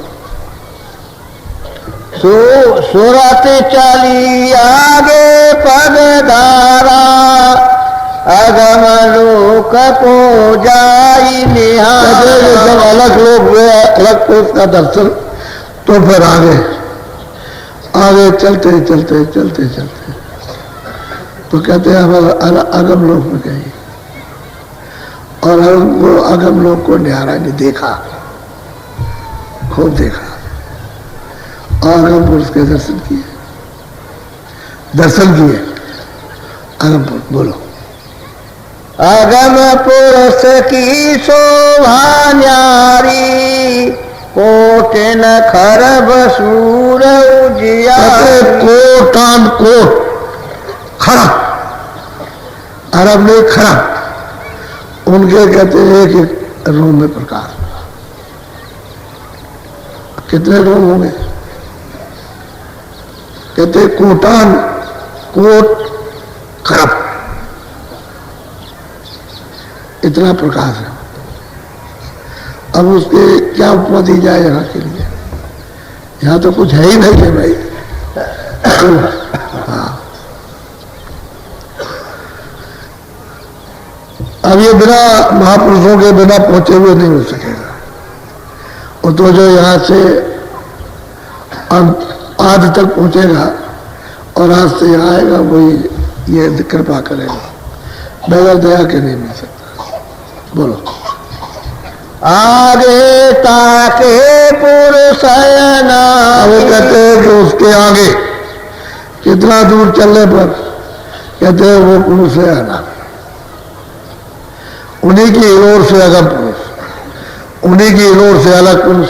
सूरत चली आगे पगधारा, अगम लोक को जाई निहार। जब अलग लोग हुए, अलग को उसका दर्शन, तो फिर आगे चलते चलते चलते चलते तो कहते हैं हम अगम लोक में गए, और वो अगम लोक को निहारा ने देखा, खूब देखा, और अगम पुरुष के दर्शन किए अगम पुरुष। बोलो अगम पुरुष की शोभा न्यारी, कोटिन खरब सूर उजिया। कोटान कोट खरब, अरब नहीं खरब, उनके कहते हैं एक एक रूम में प्रकाश। कितने रूम होंगे, कहते हैं कोटान कोट खरब, इतना प्रकाश है। अब उसके क्या उपमा दी जाए यहाँ के लिए, यहाँ तो कुछ है ही नहीं है भाई। हाँ। अब ये बिना महापुरुषों के बिना पहुंचे हुए नहीं हो सकेगा। वो तो जो यहाँ से आदि तक पहुंचेगा और आज से यहाँ आएगा वही ये कृपा करेगा, बगैर दया के नहीं मिल सकता। बोलो। आगे ताके पुरुषयना, वो कहते हैं कि उसके आगे कितना दूर चलने पर कहते हैं वो पुरुष है ना, उन्हीं की ओर से अगम पुरुष, उन्हीं की ओर से अलग पुरुष,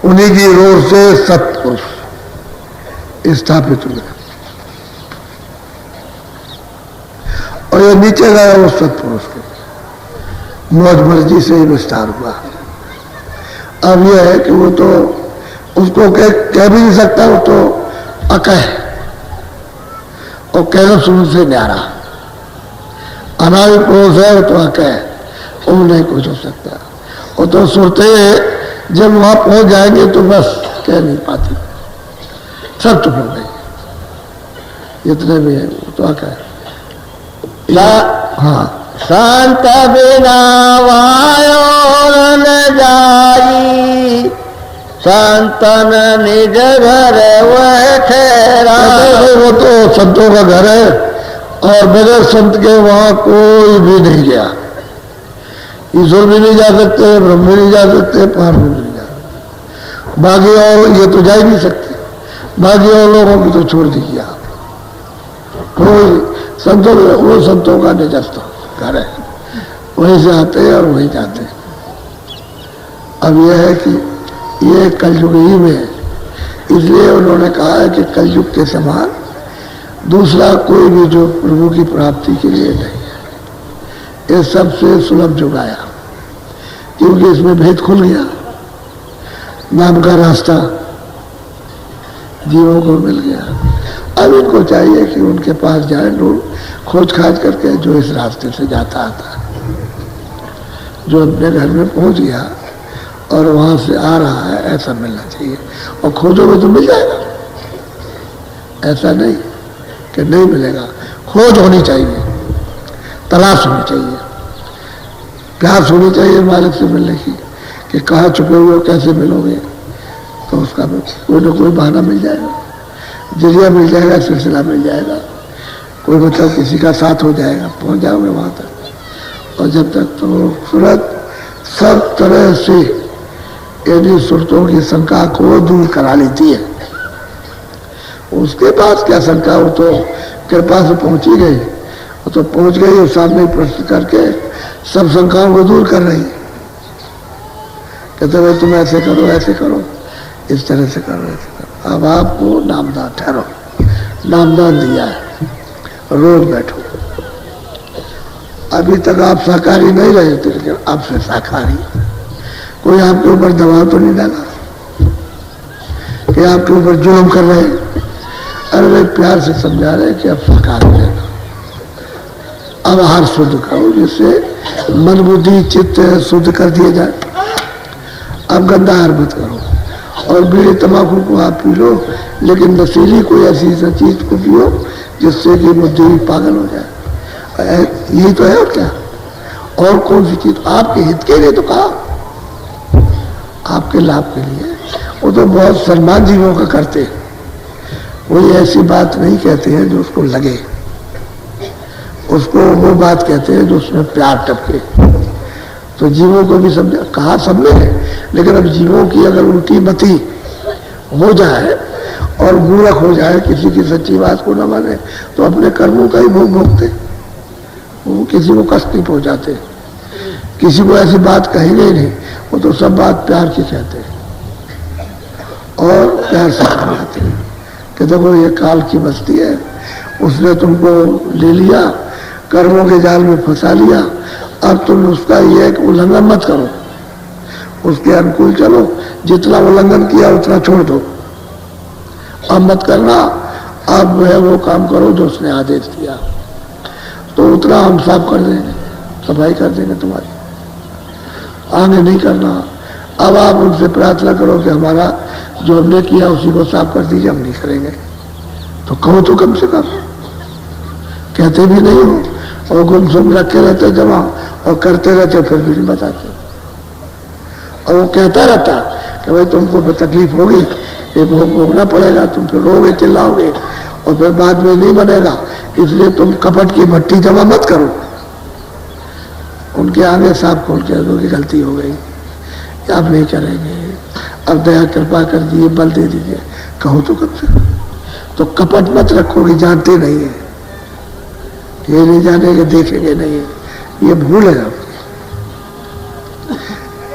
उन्हीं की ओर से सत्पुरुष स्थापित हुए। और ये नीचे गया वो सत्पुरुष के मौज मर्जी से ही विस्तार हुआ। अब यह है कि वो तो उसको कह भी नहीं सकता, वो तो अकह और कहना सुन से न्यारा अनादि पुरुष है, वो तो अकह, वो नहीं कुछ हो सकता। वो तो सुनते जब वहां पहुंच जाएंगे तो बस कह नहीं पाती, सब चुप हो गई। इतने भी है वो तो अकह। हाँ, संत बिना वायो न जाई, संतन निज घर वह ठहरा। वो तो संतों का घर है और बगैर संत के वहां कोई भी नहीं गया। ईश्वर भी नहीं जा सकते, ब्रह्म भी नहीं जा सकते, पार भी नहीं जा सकते। बाकी और ये तो जा ही नहीं सकते, बाकी और लोगों की तो छोड़ दीजिए आप। कोई संतों, वो संतों का निजस्थ घर है, वहीं से आते हैं और वहीं जाते हैं। अब यह है कि ये कलयुग ही में है, इसलिए उन्होंने कहा है कि कलयुग के समान दूसरा कोई भी जो प्रभु की प्राप्ति के लिए नहीं है। ये सबसे सुलभ युग आया, क्योंकि इसमें भेद खुल गया, नाम का रास्ता जीवों को मिल गया। अब इनको चाहिए कि उनके पास जाए, ढूंढ खोज खाज करके जो इस रास्ते से जाता आता है, जो अपने घर में पहुंच गया और वहां से आ रहा है, ऐसा मिलना चाहिए। और खोजोगे तो मिल जाएगा, ऐसा नहीं कि नहीं मिलेगा। खोज होनी चाहिए, तलाश होनी चाहिए, प्यास होनी चाहिए मालिक से मिलने की, कि कहाँ छुपे हुए हो, कैसे मिलोगे, तो उसका कोई ना कोई बहाना मिल जाएगा, जरिया मिल जाएगा, सिलसिला मिल जाएगा, कोई मतलब किसी का साथ हो जाएगा, पहुंच जाओगे वहां तक। और जब तक तो सूरत सब तरह से यदि सुरतों की शंका को दूर करा लेती है, उसके पास क्या शंका, हो तो कृपा से पहुंची गई, वो तो पहुंच गई और सामने प्रश्न करके सब शंकाओं को दूर कर रही है। कहते भाई तुम ऐसे करो, ऐसे करो, इस तरह से करो, ऐसे करो। अब आपको नामदान ठहरो, नामदान दिया है, रोज बैठो। अभी तक आप शाकाहारी नहीं रहे थे, लेकिन अब से शाकाहारी। कोई आपके ऊपर दबाव तो नहीं डाला कि आपके ऊपर जुल्म कर रहे हैं। अरे भाई प्यार से समझा रहे कि अब शाकाहारी रहना, अब आहार शुद्ध करो, जिससे मन बुद्धि चित्त शुद्ध कर दिए जाए। अब गंदा आहार मत करो, और बीड़ी तंबाकू को आप पी लो, लेकिन नशीली कोई ऐसी चीज को पियो जिससे कि बुद्धि पागल हो जाए। यही तो है और क्या, और कौन सी चीज आपके हित के लिए तो कहा, आपके लाभ के लिए। वो तो बहुत सम्मान जीवों का करते हैं, कोई ऐसी बात नहीं कहते हैं जो उसको लगे, उसको वो बात कहते हैं जो उसमें प्यार टपके। तो जीवों को भी समझा, कहा सबने, लेकिन अब जीवों की अगर उल्टी मती हो जाए और मूर्ख हो जाए, किसी की सच्ची बात को न माने, तो अपने कर्मों का ही भोग भोगते, वो किसी को कष्ट नहीं पहुंचाते, किसी को ऐसी बात कहेंगे ही नहीं, वो तो सब बात प्यार की कहते हैं और प्यार से समझाते हैं कि देखो ये काल की बस्ती है, उसने तुमको ले लिया, कर्मों के जाल में फंसा लिया, अब तुम उसका ये उल्लंघन मत करो, उसके अनुकूल चलो, जितना उल्लंघन किया उतना छोड़ दो, अब मत करना, अब है वो काम करो जो उसने आदेश दिया, तो उतना हम साफ कर देंगे, सफाई कर देंगे तुम्हारी, आगे नहीं करना। अब आप उनसे प्रार्थना करो कि हमारा जो हमने किया उसी को साफ कर दीजिए, हम नहीं करेंगे, तो कहो तो कम से कम, कहते भी नहीं हो और गुमसुम रखे रहते जमा और करते रहते, फिर भी नहीं बताते। और वो कहता रहता कि भाई तुमको तकलीफ होगी, ये भोगना पड़ेगा, तुम फिर रोगे चिल्लाओगे और फिर बाद में नहीं बनेगा, इसलिए तुम कपट की भट्टी जमा मत करो। उनके आगे साफ खोल के दो कि गलती हो गई, आप नहीं करेंगे, अब दया कृपा कर दिए, बल दे दीजिए, कहो तो कब से। तो कपट मत रखोगे, जानते नहीं है, ये नहीं जानेंगे, देखेंगे नहीं, ये भूल है आपकी।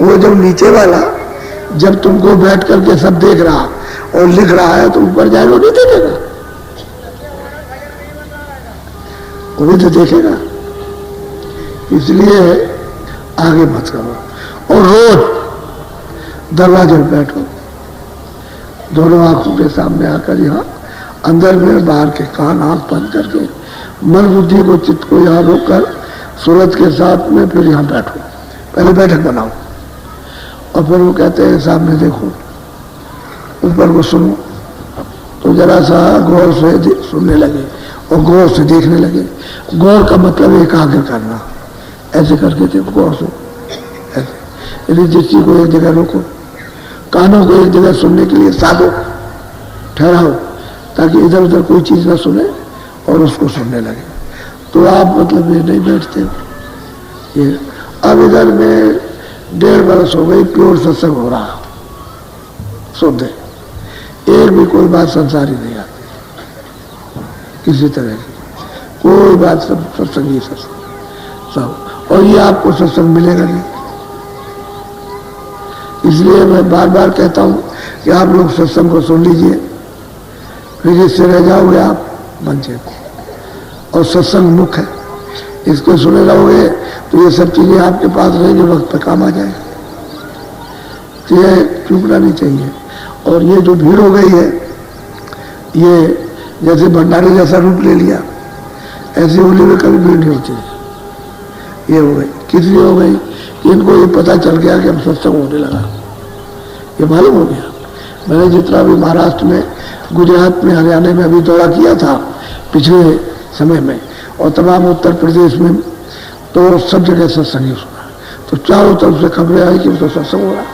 वो जब नीचे वाला जब तुमको बैठ करके सब देख रहा और लिख रहा है तो ऊपर जाएगा, नहीं देखेगा, वो भी तो देखेगा। इसलिए आगे मत करो और रोज दरवाजे पर बैठो, दोनों आंखों के सामने आकर, यहाँ अंदर में बाहर के कान आंख बंद करके मन बुद्धि को चित्त को यहाँ रोक कर सूरत के साथ में फिर यहाँ बैठो, पहले बैठक बनाओ और फिर वो कहते हैं सामने देखो, ऊपर को सुनो, तो जरा सा गौर से सुनने लगे और गौर से देखने लगे। गौर का मतलब एकाग्र करना, ऐसे करके देखो, गौर से ऐसे, यदि दृष्टि को एक जगह रोको, कानों को एक जगह सुनने के लिए साधो, ठहराओ, ताकि इधर उधर कोई चीज ना सुने और उसको सुनने लगे। तो आप मतलब ये नहीं बैठते हो। ये अब इधर में 1.5 बरस हो गई, प्योर सत्संग हो रहा, शुद्ध, एक भी कोई बात संसारी नहीं आती किसी तरह की, कोई बात, सब सत्संग ही सत्संग सब। और ये आपको सत्संग मिलेगा नहीं। इसलिए मैं बार बार कहता हूं कि आप लोग सत्संग को सुन लीजिए, फिर इससे रह जाओगे आप मंचे को। और सत्संग मुख है, इसको सुने रहोगे तो ये सब चीजें आपके पास रहेंगी, वक्त पे काम आ जाएगा। तो ये चूकना नहीं चाहिए। और ये जो भीड़ हो गई है, ये जैसे भंडारे जैसा रूप ले लिया, ऐसी होली में कभी भीड़ नहीं होती। ये हो गई, किस लिए हो गई कि इनको ये पता चल गया कि अब सत्संग होने लगा, ये मालूम हो गया। मैंने जितना भी महाराष्ट्र में, गुजरात में, हरियाणा में अभी दौरा किया था पिछले समय में, और तमाम उत्तर प्रदेश में, तो सब जगह सत्संग ही सुना। तो चारों तरफ से खबरें आई कि वो तो सत्संग हो रहा,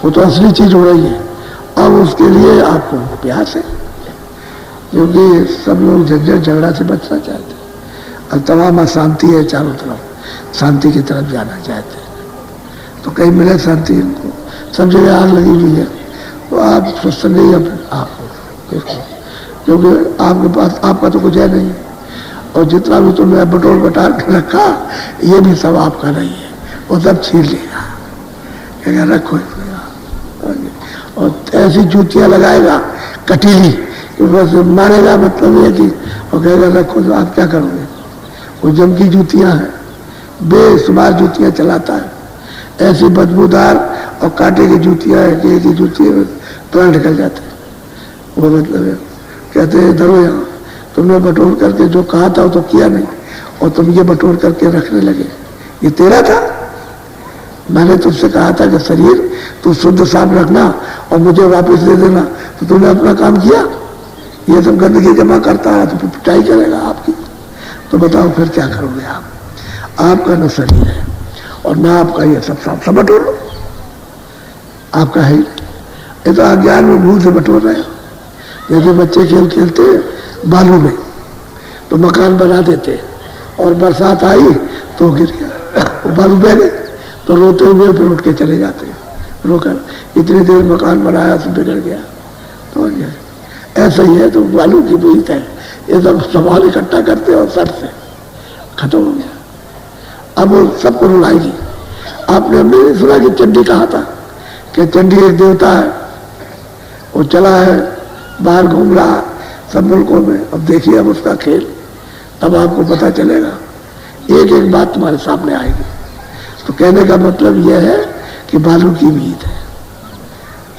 वो तो असली चीज हो रही है। अब उसके लिए आपको प्रयास है, क्योंकि सब लोग झंझट झगड़ा से बचना चाहते हैं और तमाम अशांति है चारों तरफ, शांति की तरफ जाना चाहते हैं। तो कहीं मिले शांति इनको, सब जगह आग लगी हुई है। तो आप सत्संग ही आप, क्योंकि आपके पास आपका तो कुछ है नहीं, और जितना भी तुमने बटोर बटार के रखा ये भी सब आपका नहीं है, वो सब छीन लेगा, क्या रखो। और ऐसी जूतियां लगाएगा कटीली कि बस मारेगा, मतलब ये कि, और कहेगा रखो, तो आप क्या करोगे। वो जम की जूतियां हैं, बेशुमार जूतियां चलाता है, ऐसी बदबूदार और कांटे की जूतियां हैं कि एक ही जूती में प्राण निकल जाते हैं। वो मतलब है, कहते हैं इधर हो, यहाँ तुमने बटोर करके जो कहा था वो तो किया नहीं, और तुम ये बटोर करके रखने लगे, ये तेरा था। मैंने तुझसे कहा था कि शरीर तू शुद्ध साफ रखना और मुझे वापस दे देना, तो तूने अपना काम किया। ये सब गंदगी जमा करता है तो फिर पिटाई करेगा आपकी। तो बताओ फिर क्या करोगे आप। आपका न शरीर है और ना आपका ये सब बटोर लो, आपका है ही नहीं। ये तो अज्ञान में भूल से बटोर रहे हो। जैसे बच्चे खेल खेलते बालू में तो मकान बना देते, और बरसात आई तो गिर गया, वो बालू बह गए, तो रोते हुए फिर उठ के चले जाते हैं, रोकर इतनी देर मकान बनाया तो बिगड़ गया। तो ऐसा ही है, तो बालू की बीत है, ये सब सामान इकट्ठा करते और सर से खत्म हो गया। अब वो सबको रुलाएगी। आपने नहीं सुना कि चंडी कहा था कि चंडी एक देवता है, वो चला है बाहर घूम रहा सब मुल्कों में। अब देखिए अब उसका खेल, तब आपको पता चलेगा, एक एक बात तुम्हारे सामने आएगी। तो कहने का मतलब यह है कि बालू की बीत है,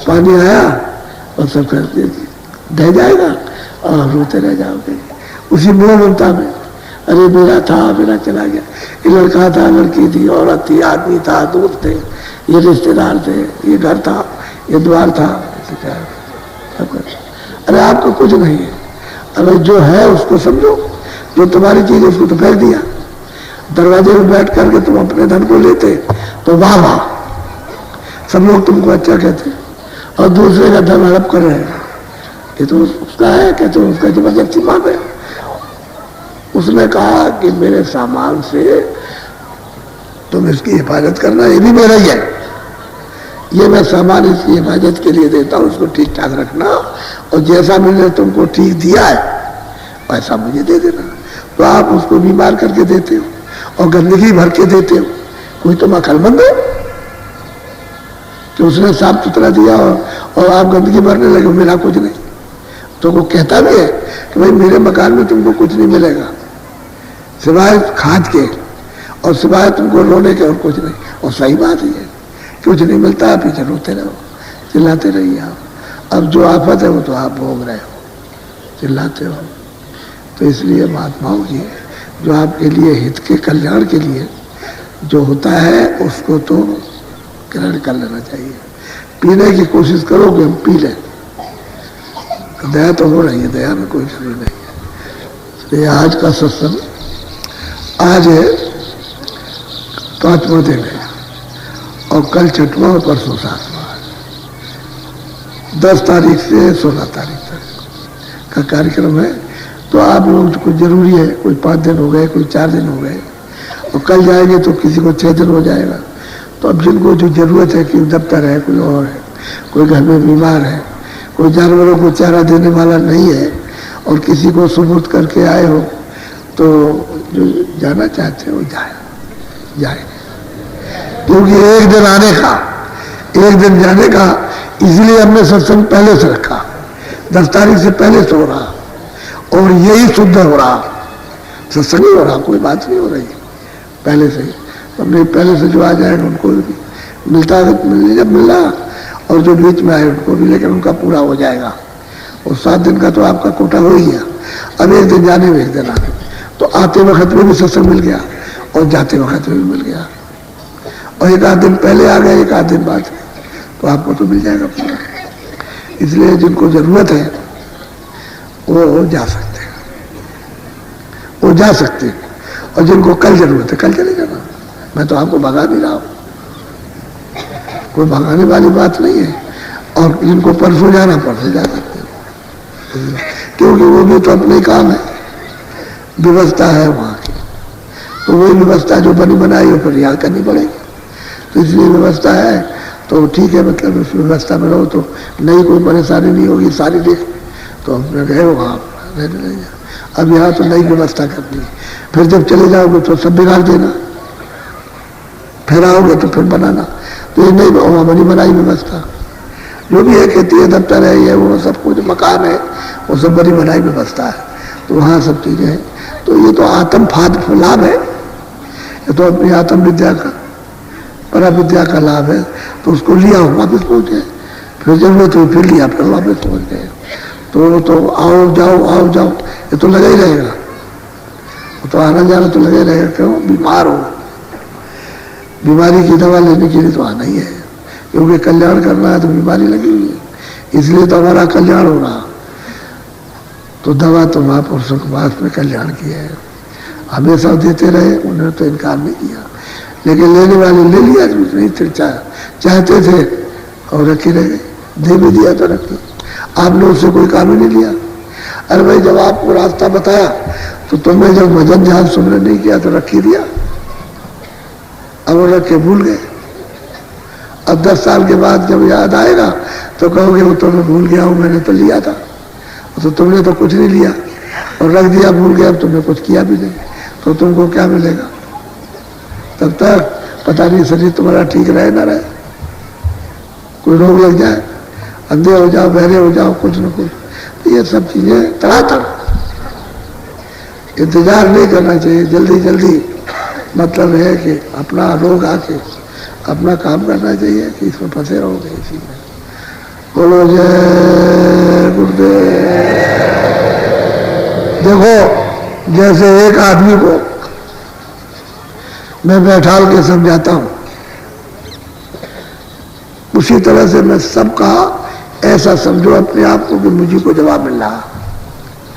पानी आया और सब करते ढह जाएगा और रोते रह जाओगे उसी मोह ममता में। अरे मेरा था, मेरा चला गया, ये लड़का था, लड़की थी, औरत थी, आदमी था, दोस्त थे, ये रिश्तेदार थे, ये घर था, ये द्वार था, अरे आपका कुछ नहीं है। अरे जो है उसको समझो, जो तुम्हारी चीज है उसको तो फेंक दिया। दरवाजे में बैठ करके तुम अपने धन को लेते तो वाह वाह, सब लोग तुमको अच्छा कहते, और दूसरे का धन हड़प कर रहे हैं, ये तो उसका है, कहते उसका जबरदस्ती मार रहे। उसने कहा कि मेरे सामान से तुम इसकी हिफाजत करना, ये भी मेरा ही है, ये मैं सामान इसकी हिफाजत के लिए देता हूँ, उसको ठीक ठाक रखना, और जैसा मैंने तुमको ठीक दिया है वैसा मुझे दे देना। तो आप उसको बीमार करके देते हो और गंदगी भर के देते हो, कोई तुम अकलमंद हो कि उसने साफ सुथरा दिया और आप गंदगी भरने लगे, मिला कुछ नहीं। तो वो कहता भी है कि भाई मेरे मकान में तुमको कुछ नहीं मिलेगा सिवाय खाद के और सिवाय तुमको रोने के और कुछ नहीं, और सही बात है, कुछ नहीं मिलता, पीछे रोते रहो, चिल्लाते रहिए आप। अब जो आफत है वो तो आप भोग रहे हो, चिल्लाते हो। तो इसलिए महात्माओं जी, जो आपके लिए हित के कल्याण के लिए जो होता है उसको तो ग्रहण कर लेना चाहिए। पीने की कोशिश करो कि हम पी लें, दया तो हो रही है, दया में कोई कमी नहीं है। तो ये आज का सत्संग, आज है 5वां दिन है और कल 6वां और परसों 7वां, 10 तारीख से 16 तारीख तक का कार्यक्रम है। तो आप लोग कुछ जरूरी है, कोई 5 दिन हो गए, कोई 4 दिन हो गए, और कल जाएंगे तो किसी को 6 दिन हो जाएगा। तो अब जिनको जो जरूरत है कि दफ्तर है, कोई और है, कोई घर में बीमार है, कोई जानवरों को चारा देने वाला नहीं है, और किसी को सुपुर्द करके आए हो, तो जो जाना चाहते हो जाए, क्योंकि एक दिन आने का, एक दिन जाने का, इसलिए हमने सत्संग पहले से रखा, 10 तारीख से पहले से हो रहा, और यही शुद्ध हो रहा, सत्संग ही हो रहा, कोई बात नहीं हो रही पहले से। हमने पहले से जो आ जाएगा उनको भी मिलता जब मिला, और जो बीच में आए उनको भी, लेकिन उनका पूरा हो जाएगा। और 7 दिन का तो आपका कोटा हो ही गया। अब एक दिन जाने में, एक दिन आने में, तो आते वक्त में भी सत्संग मिल गया और जाते वक्त में भी मिल गया, और एक आध दिन पहले आ गए, एक आध दिन बाद, तो आपको तो मिल जाएगा पूरा। इसलिए जिनको जरूरत है वो जा सकते हैं, वो जा सकते हैं, और जिनको कल जरूरत है कल चले जाना। मैं तो आपको भगा नहीं रहा हूं, कोई भगाने वाली बात नहीं है। और जिनको परसों जाना परसों जा सकते हैं, क्योंकि वो भी तो अपने काम है, व्यवस्था है वहाँ की, तो वही व्यवस्था जो बनी बनाई हो फिर याद करनी पड़ेगी। तो इसलिए व्यवस्था है तो ठीक है, मतलब उस व्यवस्था में रहो तो नहीं कोई परेशानी नहीं होगी, सारी देख तो हमने गए वहाँ रहने लगे। अब यहाँ तो नई व्यवस्था करनी है, फिर जब चले जाओगे तो सब बिगाड़ देना, फिर आओगे तो फिर बनाना। तो ये नहीं बनी बनाई व्यवस्था जो भी है, खेती है, दफ्तर है, ये वो सब कुछ मकान है, वो सब बनी बनाई व्यवस्था है, तो वहाँ सब चीजें हैं। तो ये तो आत्म फाद लाभ है, ये तो अपनी आत्म विद्या का, परा विद्या का लाभ है। तो उसको लिया वापस पहुँच गए, फिर जरूरत हुई फिर लिया, फिर वापस पहुँच गए। तो आओ जाओ ये तो लगा ही रहेगा, तो आना जाना तो लगा ही रहेगा। क्यों? बीमार हो, बीमारी की दवा लेने के लिए तो आना ही है, क्योंकि कल्याण करना है तो बीमारी लगी हुई है, इसलिए तो हमारा कल्याण हो रहा। तो दवा तो महापुरुषों के पास में कल्याण की है, हमेशा देते रहे, उन्होंने तो इनकार नहीं किया, लेकिन लेने वाले ले लिया, नहीं चाहते थे और रखे रह गए, दे भी दिया तो रखे। आपने उससे कोई काम ही नहीं लिया। अरे भाई जब आपको रास्ता बताया तो तुमने जब भजन ध्यान सुनने नहीं किया तो रख ही दिया, अब वो रख के भूल गए। अब 10 साल के बाद जब याद आएगा तो कहोगे वो तो मैं भूल गया हूँ, मैंने तो लिया था। तो तुमने तो कुछ नहीं लिया और रख दिया, भूल गया, अब तुमने कुछ किया भी नहीं, तो तुमको क्या मिलेगा? तब तक पता नहीं शरीर तुम्हारा ठीक रहे ना रहे, कोई रोग लग जाए, अंधे हो जाओ, बहरे हो जाओ, कुछ न कुछ। तो ये सब चीजें तड़ातड़, इंतजार नहीं करना चाहिए, जल्दी जल्दी मतलब है कि अपना रोग आके अपना काम करना चाहिए कि इसमें फंसे रहोगे इसी में। बोलो जय गुरुदेव। देखो जैसे एक आदमी को मैं बैठाल के समझाता हूं, उसी तरह से मैं सबका ऐसा समझो अपने आप को कि मुझे को जवाब मिल रहा,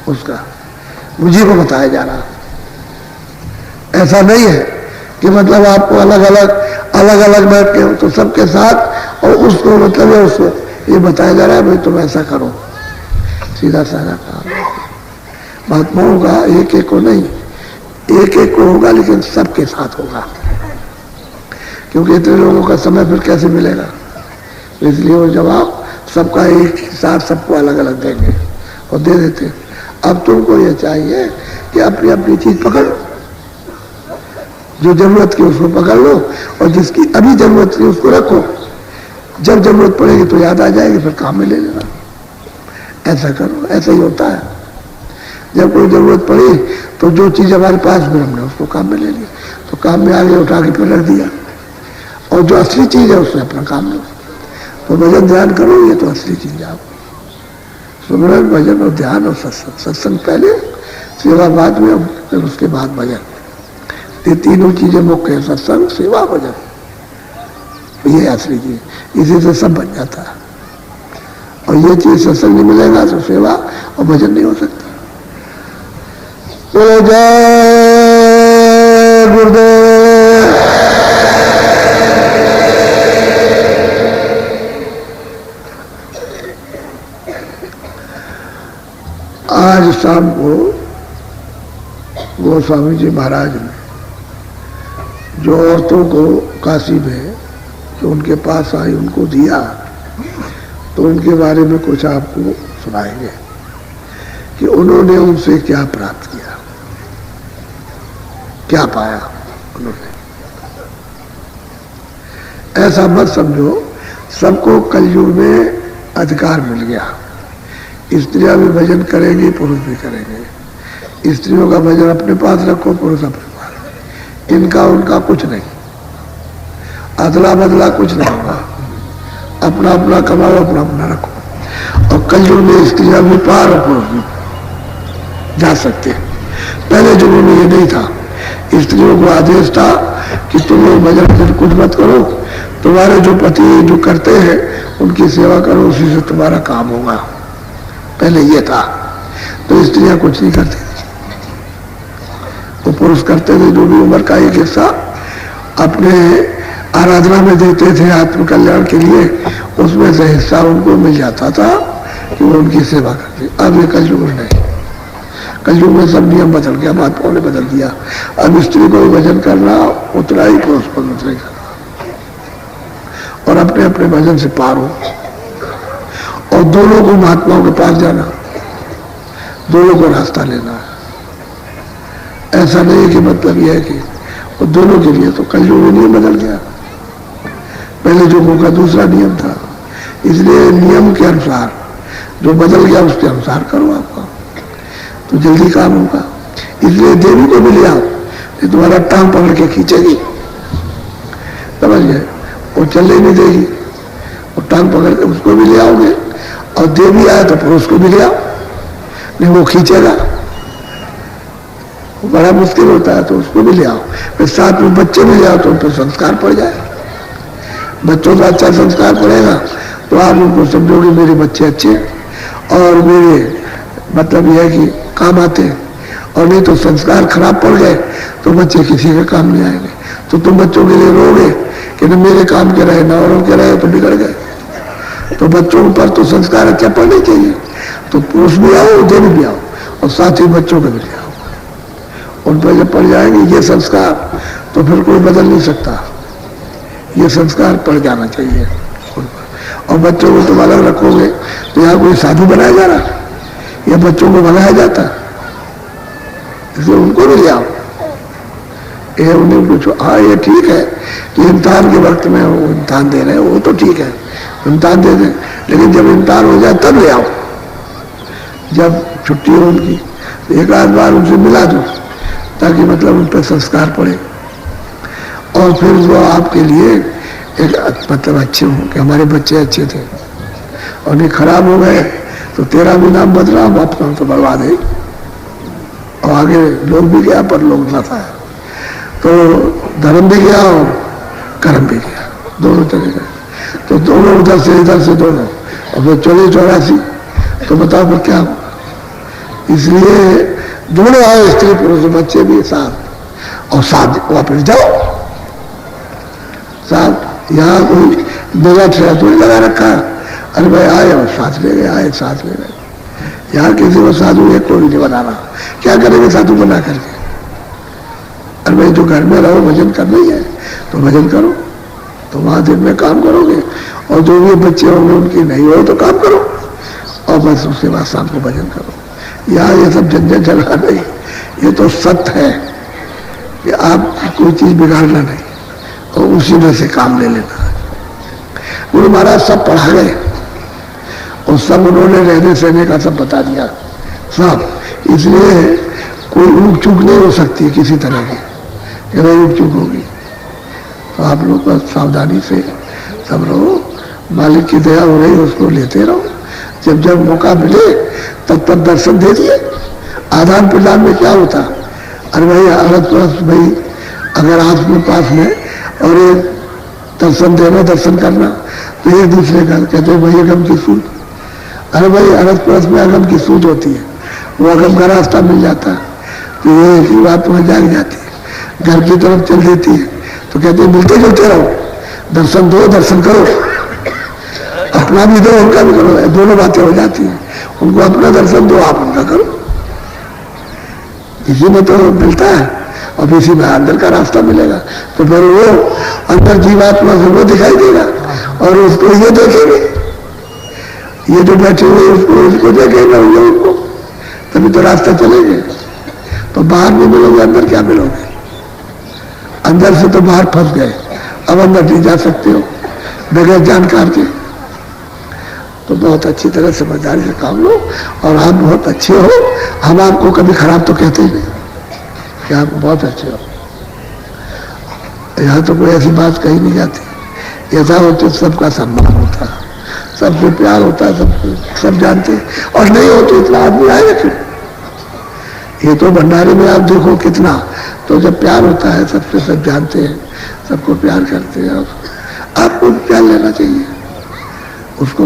उसका मुझे को बताया जा रहा। ऐसा नहीं है कि मतलब आपको अलग अलग बैठ के तो सबके साथ और उसको मतलब है उसको ये बताया जा रहा है भाई तुम ऐसा करो, सीधा साधा काम। महात्माओं का एक एक को नहीं, एक एक को होगा लेकिन सबके साथ होगा, क्योंकि इतने लोगों का समय फिर कैसे मिलेगा। इसलिए वो जवाब सबका एक ही साथ सबको अलग अलग देंगे और दे देते। अब तुमको ये चाहिए कि अपनी अपनी चीज पकड़ लो, जो जरूरत की उसको पकड़ लो और जिसकी अभी जरूरत की उसको रखो, जब जरूरत पड़ेगी तो याद आ जाएगी फिर काम में ले लेना। ऐसा करो, ऐसा ही होता है। जब कोई जरूरत पड़ी तो जो चीज हमारे पास में हमने उसको काम में ले लिया, तो काम में आगे उठा के फिर रख दिया, और जो असली चीज है उससे अपना काम लो। तो भजन ध्यान करो, ये तो असली चीज है। सुमरन भजन और ध्यान और सत्संग, सत्संग पहले, सेवा बाद में, फिर उसके बाद भजन। ये तीनों चीजें मुख्य है, सत्संग सेवा भजन, ये असली चीज। इसी से सब बन जाता है। और ये चीज सत्संग नहीं मिलेगा तो सेवा और भजन नहीं हो सकता। बोलो जय गुरुदेव। आज शाम को गोस्वामी जी महाराज ने जो औरतों को काशी में जो उनके पास आई उनको दिया, तो उनके बारे में कुछ आपको सुनाएंगे कि उन्होंने उनसे क्या प्राप्त किया, क्या पाया उन्होंने। ऐसा मत समझो सबको कलयुग में अधिकार मिल गया, स्त्रियां भी भजन करेंगी, पुरुष भी करेंगे। स्त्रियों का भजन अपने पास रखो, पुरुष अपने पास, इनका उनका कुछ नहीं, अदला बदला कुछ नहीं होगा। अपना अपना कमाओ, अपना अपना रखो। और कलयुग में स्त्रियां भी पार और पुरुष भी जा सकते हैं। पहले युगों में ये नहीं था, स्त्रियों को आदेश था कि तुम लोग भजन कुछ मत करो, तुम्हारे जो पति जो करते हैं उनकी सेवा करो, उसी से तुम्हारा काम होगा। पहले ये था। तो स्त्रियां कुछ नहीं करती थी, वो पुरुष करते थे। जो भी उम्र का एक हिस्सा अपने आराधना में देते थे आत्म कल्याण के लिए, उसमें से हिस्सा उनको मिल जाता था कि वो उनकी सेवा करते। अब ये कलयुग नहीं, कलयुग में सब नियम बदल गया, महात्माओं ने बदल दिया। अब स्त्री को भजन करना उतना ही, पुरुष को उतना ही करना, और अपने अपने भजन से पार हो। और दोनों को महात्माओं के पास जाना, दोनों को रास्ता लेना है। ऐसा नहीं कि मतलब यह है कि वो दोनों के लिए, तो कलयुग में नियम बदल गया। पहले युगों का दूसरा नियम था, इसलिए नियम के अनुसार जो बदल गया उसके अनुसार करो आपका, तो जल्दी काम होगा। इसलिए देवी को भी ले आओ, ये तुम्हारा टांग पकड़ के खींचेगी, समझ गए, वो चलने नहीं देगी। वो टांग पकड़ के उसको भी ले आओगे, और देवी आए तो पुरुष को भी ले आओ, नहीं वो खींचेगा, वो बड़ा मुश्किल होता है, तो उसको भी ले आओ। फिर साथ में बच्चे भी ले आओ, तो फिर संस्कार पड़ जाए। बच्चों का अच्छा संस्कार पड़ेगा तो आप उनको समझोगे मेरे बच्चे अच्छे और मेरे मतलब यह है कि काम आते हैं। और नहीं तो संस्कार खराब पड़ गए तो बच्चे किसी के काम नहीं आएंगे। तो तुम बच्चों के लिए रोगे कि न मेरे काम के रहे, न औरों के रहे, तो बिगड़ गए। तो बच्चों पर तो संस्कार अच्छा पड़ने चाहिए। तो पुरुष भी आओ, देवी भी आओ, और साथ ही बच्चों को भी ले आओ। उन पर जब पड़ जाएंगे ये संस्कार, तो फिर कोई बदल नहीं सकता। ये संस्कार पड़ जाना चाहिए उन पर। और बच्चों को तुम अलग रखोगे तो यहाँ कोई साधु बनाया जा रहा, या बच्चों को बनाया जाता, इसलिए उनको भी ले आओ। ये उन्हें पूछो, हाँ ये ठीक है कि इम्तिहान के वक्त में वो इम्तिहान दे रहे हैं, वो तो ठीक है, इम्तिहान दे दें, लेकिन जब इम्तिहान हो जाए तब ले आओ। जब छुट्टी हो उनकी, एक आध बार उनसे मिला दो, ताकि मतलब उन पर संस्कार पड़े। और फिर वो आपके लिए एक मतलब अच्छे हों कि हमारे बच्चे अच्छे थे, और नहीं खराब हो गए तो तेरा भी नाम बदला, हम अपना तो बर्बाद है। और आगे लोग भी गया पर लोग न था, तो धर्म भी गया और कर्म भी गया, दोनों चले गए। तो दोनों उधर से इधर से दोनों, और फिर 84, तो बताओ फिर क्या हुआ। इसलिए दोनों आए, स्त्री पुरुष बच्चे भी साथ, और साथ वापस जाओ साथ। यहाँ कोई जगह ठहरा थोड़ी लगा रखा, अरे भाई आए और साथ ले गए, आए साथ ले गए। यहाँ किसी को साधु एक को भी नहीं बनाना, क्या करेंगे साधु बना करके? अरे भाई जो घर में रहो भजन करना ही है तो भजन करो, तो वहां दिन में काम करोगे, और जो भी बच्चे होंगे उनकी नहीं हो तो काम करो, और बस उसके बाद शाम को भजन करो। यहाँ ये सब झंझट झगड़ा नहीं, ये तो सत्य है कि आप कोई चीज बिगाड़ना नहीं और उसी में से काम ले लेना। गुरु महाराज सब पढ़ा गए और सब उन्होंने रहने सहने का सब बता दिया सब, इसलिए कोई ऊक चूक नहीं हो सकती किसी तरह की, कि भाई ऊक चूक होगी। तो आप लोग बस सावधानी से सब रहो, मालिक की दया हो रही उसको लेते रहो, जब जब मौका मिले तब तब दर्शन दे दिए। आदान प्रदान में क्या होता, अरे भाई अड़स परस भाई अगर आस में पास में और एक दर्शन देना दर्शन करना, तो एक दूसरे का कहते हैं भाई अगम की सूझ, अरे भाई अड़स परस में अगम की सूझ होती है, वो अगम का रास्ता मिल जाता है तो ये एक ही बात वहां जाग जाती है, घर की तरफ चल देती है। तो कहते हैं मिलते जुलते रहो, दर्शन दो दर्शन करो, अपना भी दो उनका भी करो, दोनों बातें हो जाती हैं। उनको अपना दर्शन दो, आप उनका करो, इसी में तो मिलता है, और इसी में अंदर का रास्ता मिलेगा। तो फिर वो अंदर जीवात्मा से वो दिखाई देगा और उसको ये देखेंगे, ये जो बैठे हुए उसको देखेगा उनको, तभी तो रास्ता चलेंगे। तो बाहर नहीं मिलोगे, अंदर क्या मिलोगे? अंदर से तो बाहर फंस गए, अब अंदर नहीं जा सकते हो बगैर जानकार के। तो बहुत अच्छी तरह समझदारी से काम लो, और आप बहुत अच्छे हो, हम आपको कभी खराब तो कहते ही नहीं कि आप बहुत अच्छे हो। यहाँ तो कोई ऐसी बात कही नहीं जाती, ऐसा होते सबका सम्मान होता है, सबसे प्यार होता है, सब जानते हैं, और नहीं हो तो इतना आदमी आएगा क्यों? ये तो भंडारे में आप देखो कितना, तो जब प्यार होता है सबसे, सब जानते हैं, सबको प्यार करते हैं, आपको प्यार लेना चाहिए उसको।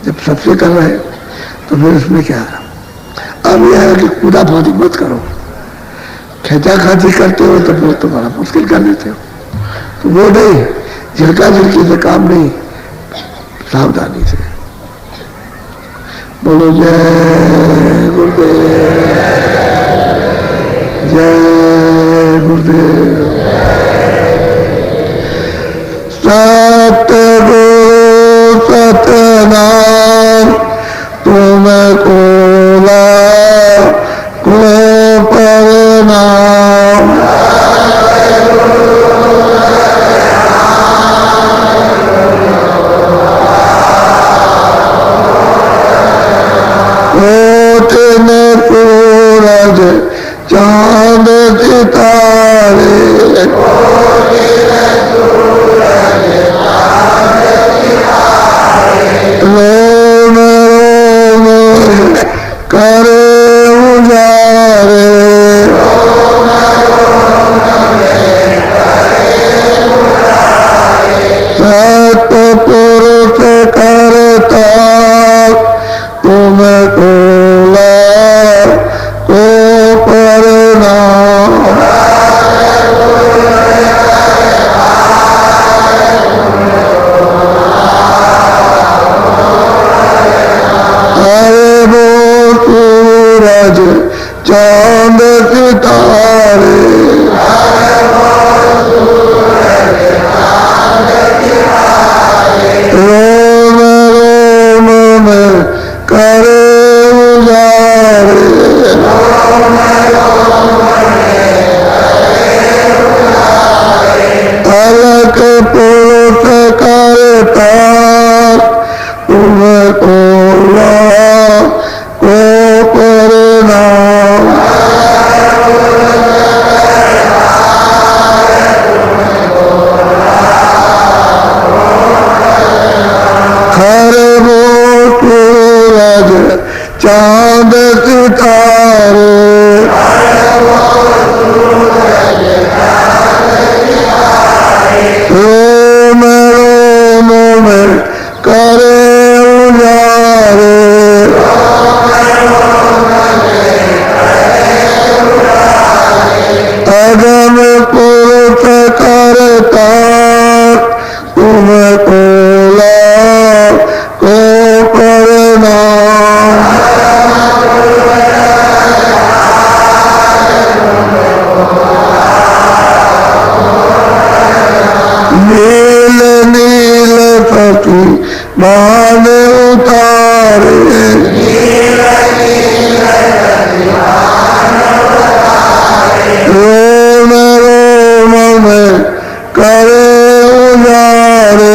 जब सबसे कर रहे तो फिर इसमें क्या है? अब यह है कि कूदा फादी मत करो, खेचा खाची करते हो तो फिर तो बड़ा मुश्किल कर देते हो, तो वो नहीं, झिड़का झिड़की से काम नहीं, सावधानी से बोलो जय गुरुदेव, जय गुरुदेव। सतगुरु सतनाम तुम कोला को परिणाम, कोटिन सूरज चांद सितारे, रोम रोम करे उजारे, सतपुरुष करता तुम कोला को परिणाम, अरे वो सूरज चांद सितारे, रोम रोम में करे उजारे, अलग पुरुष करता तुम कोला को परिणाम, हरे वो सूरज चांद सितारे, रोम रोम में करे उजारे, मान उतारे रोम रोम में करे उजारे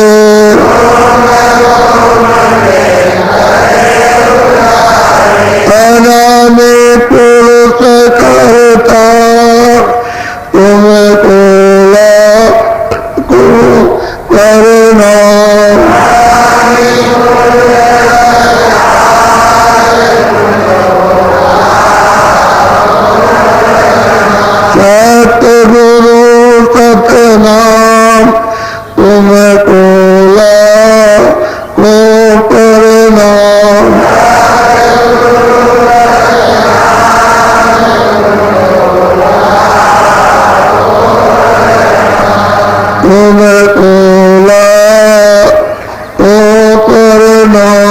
अनामी पुरुष करता तुमको को करना सतगुरु सतनाम तुमको को करना तुमको को करना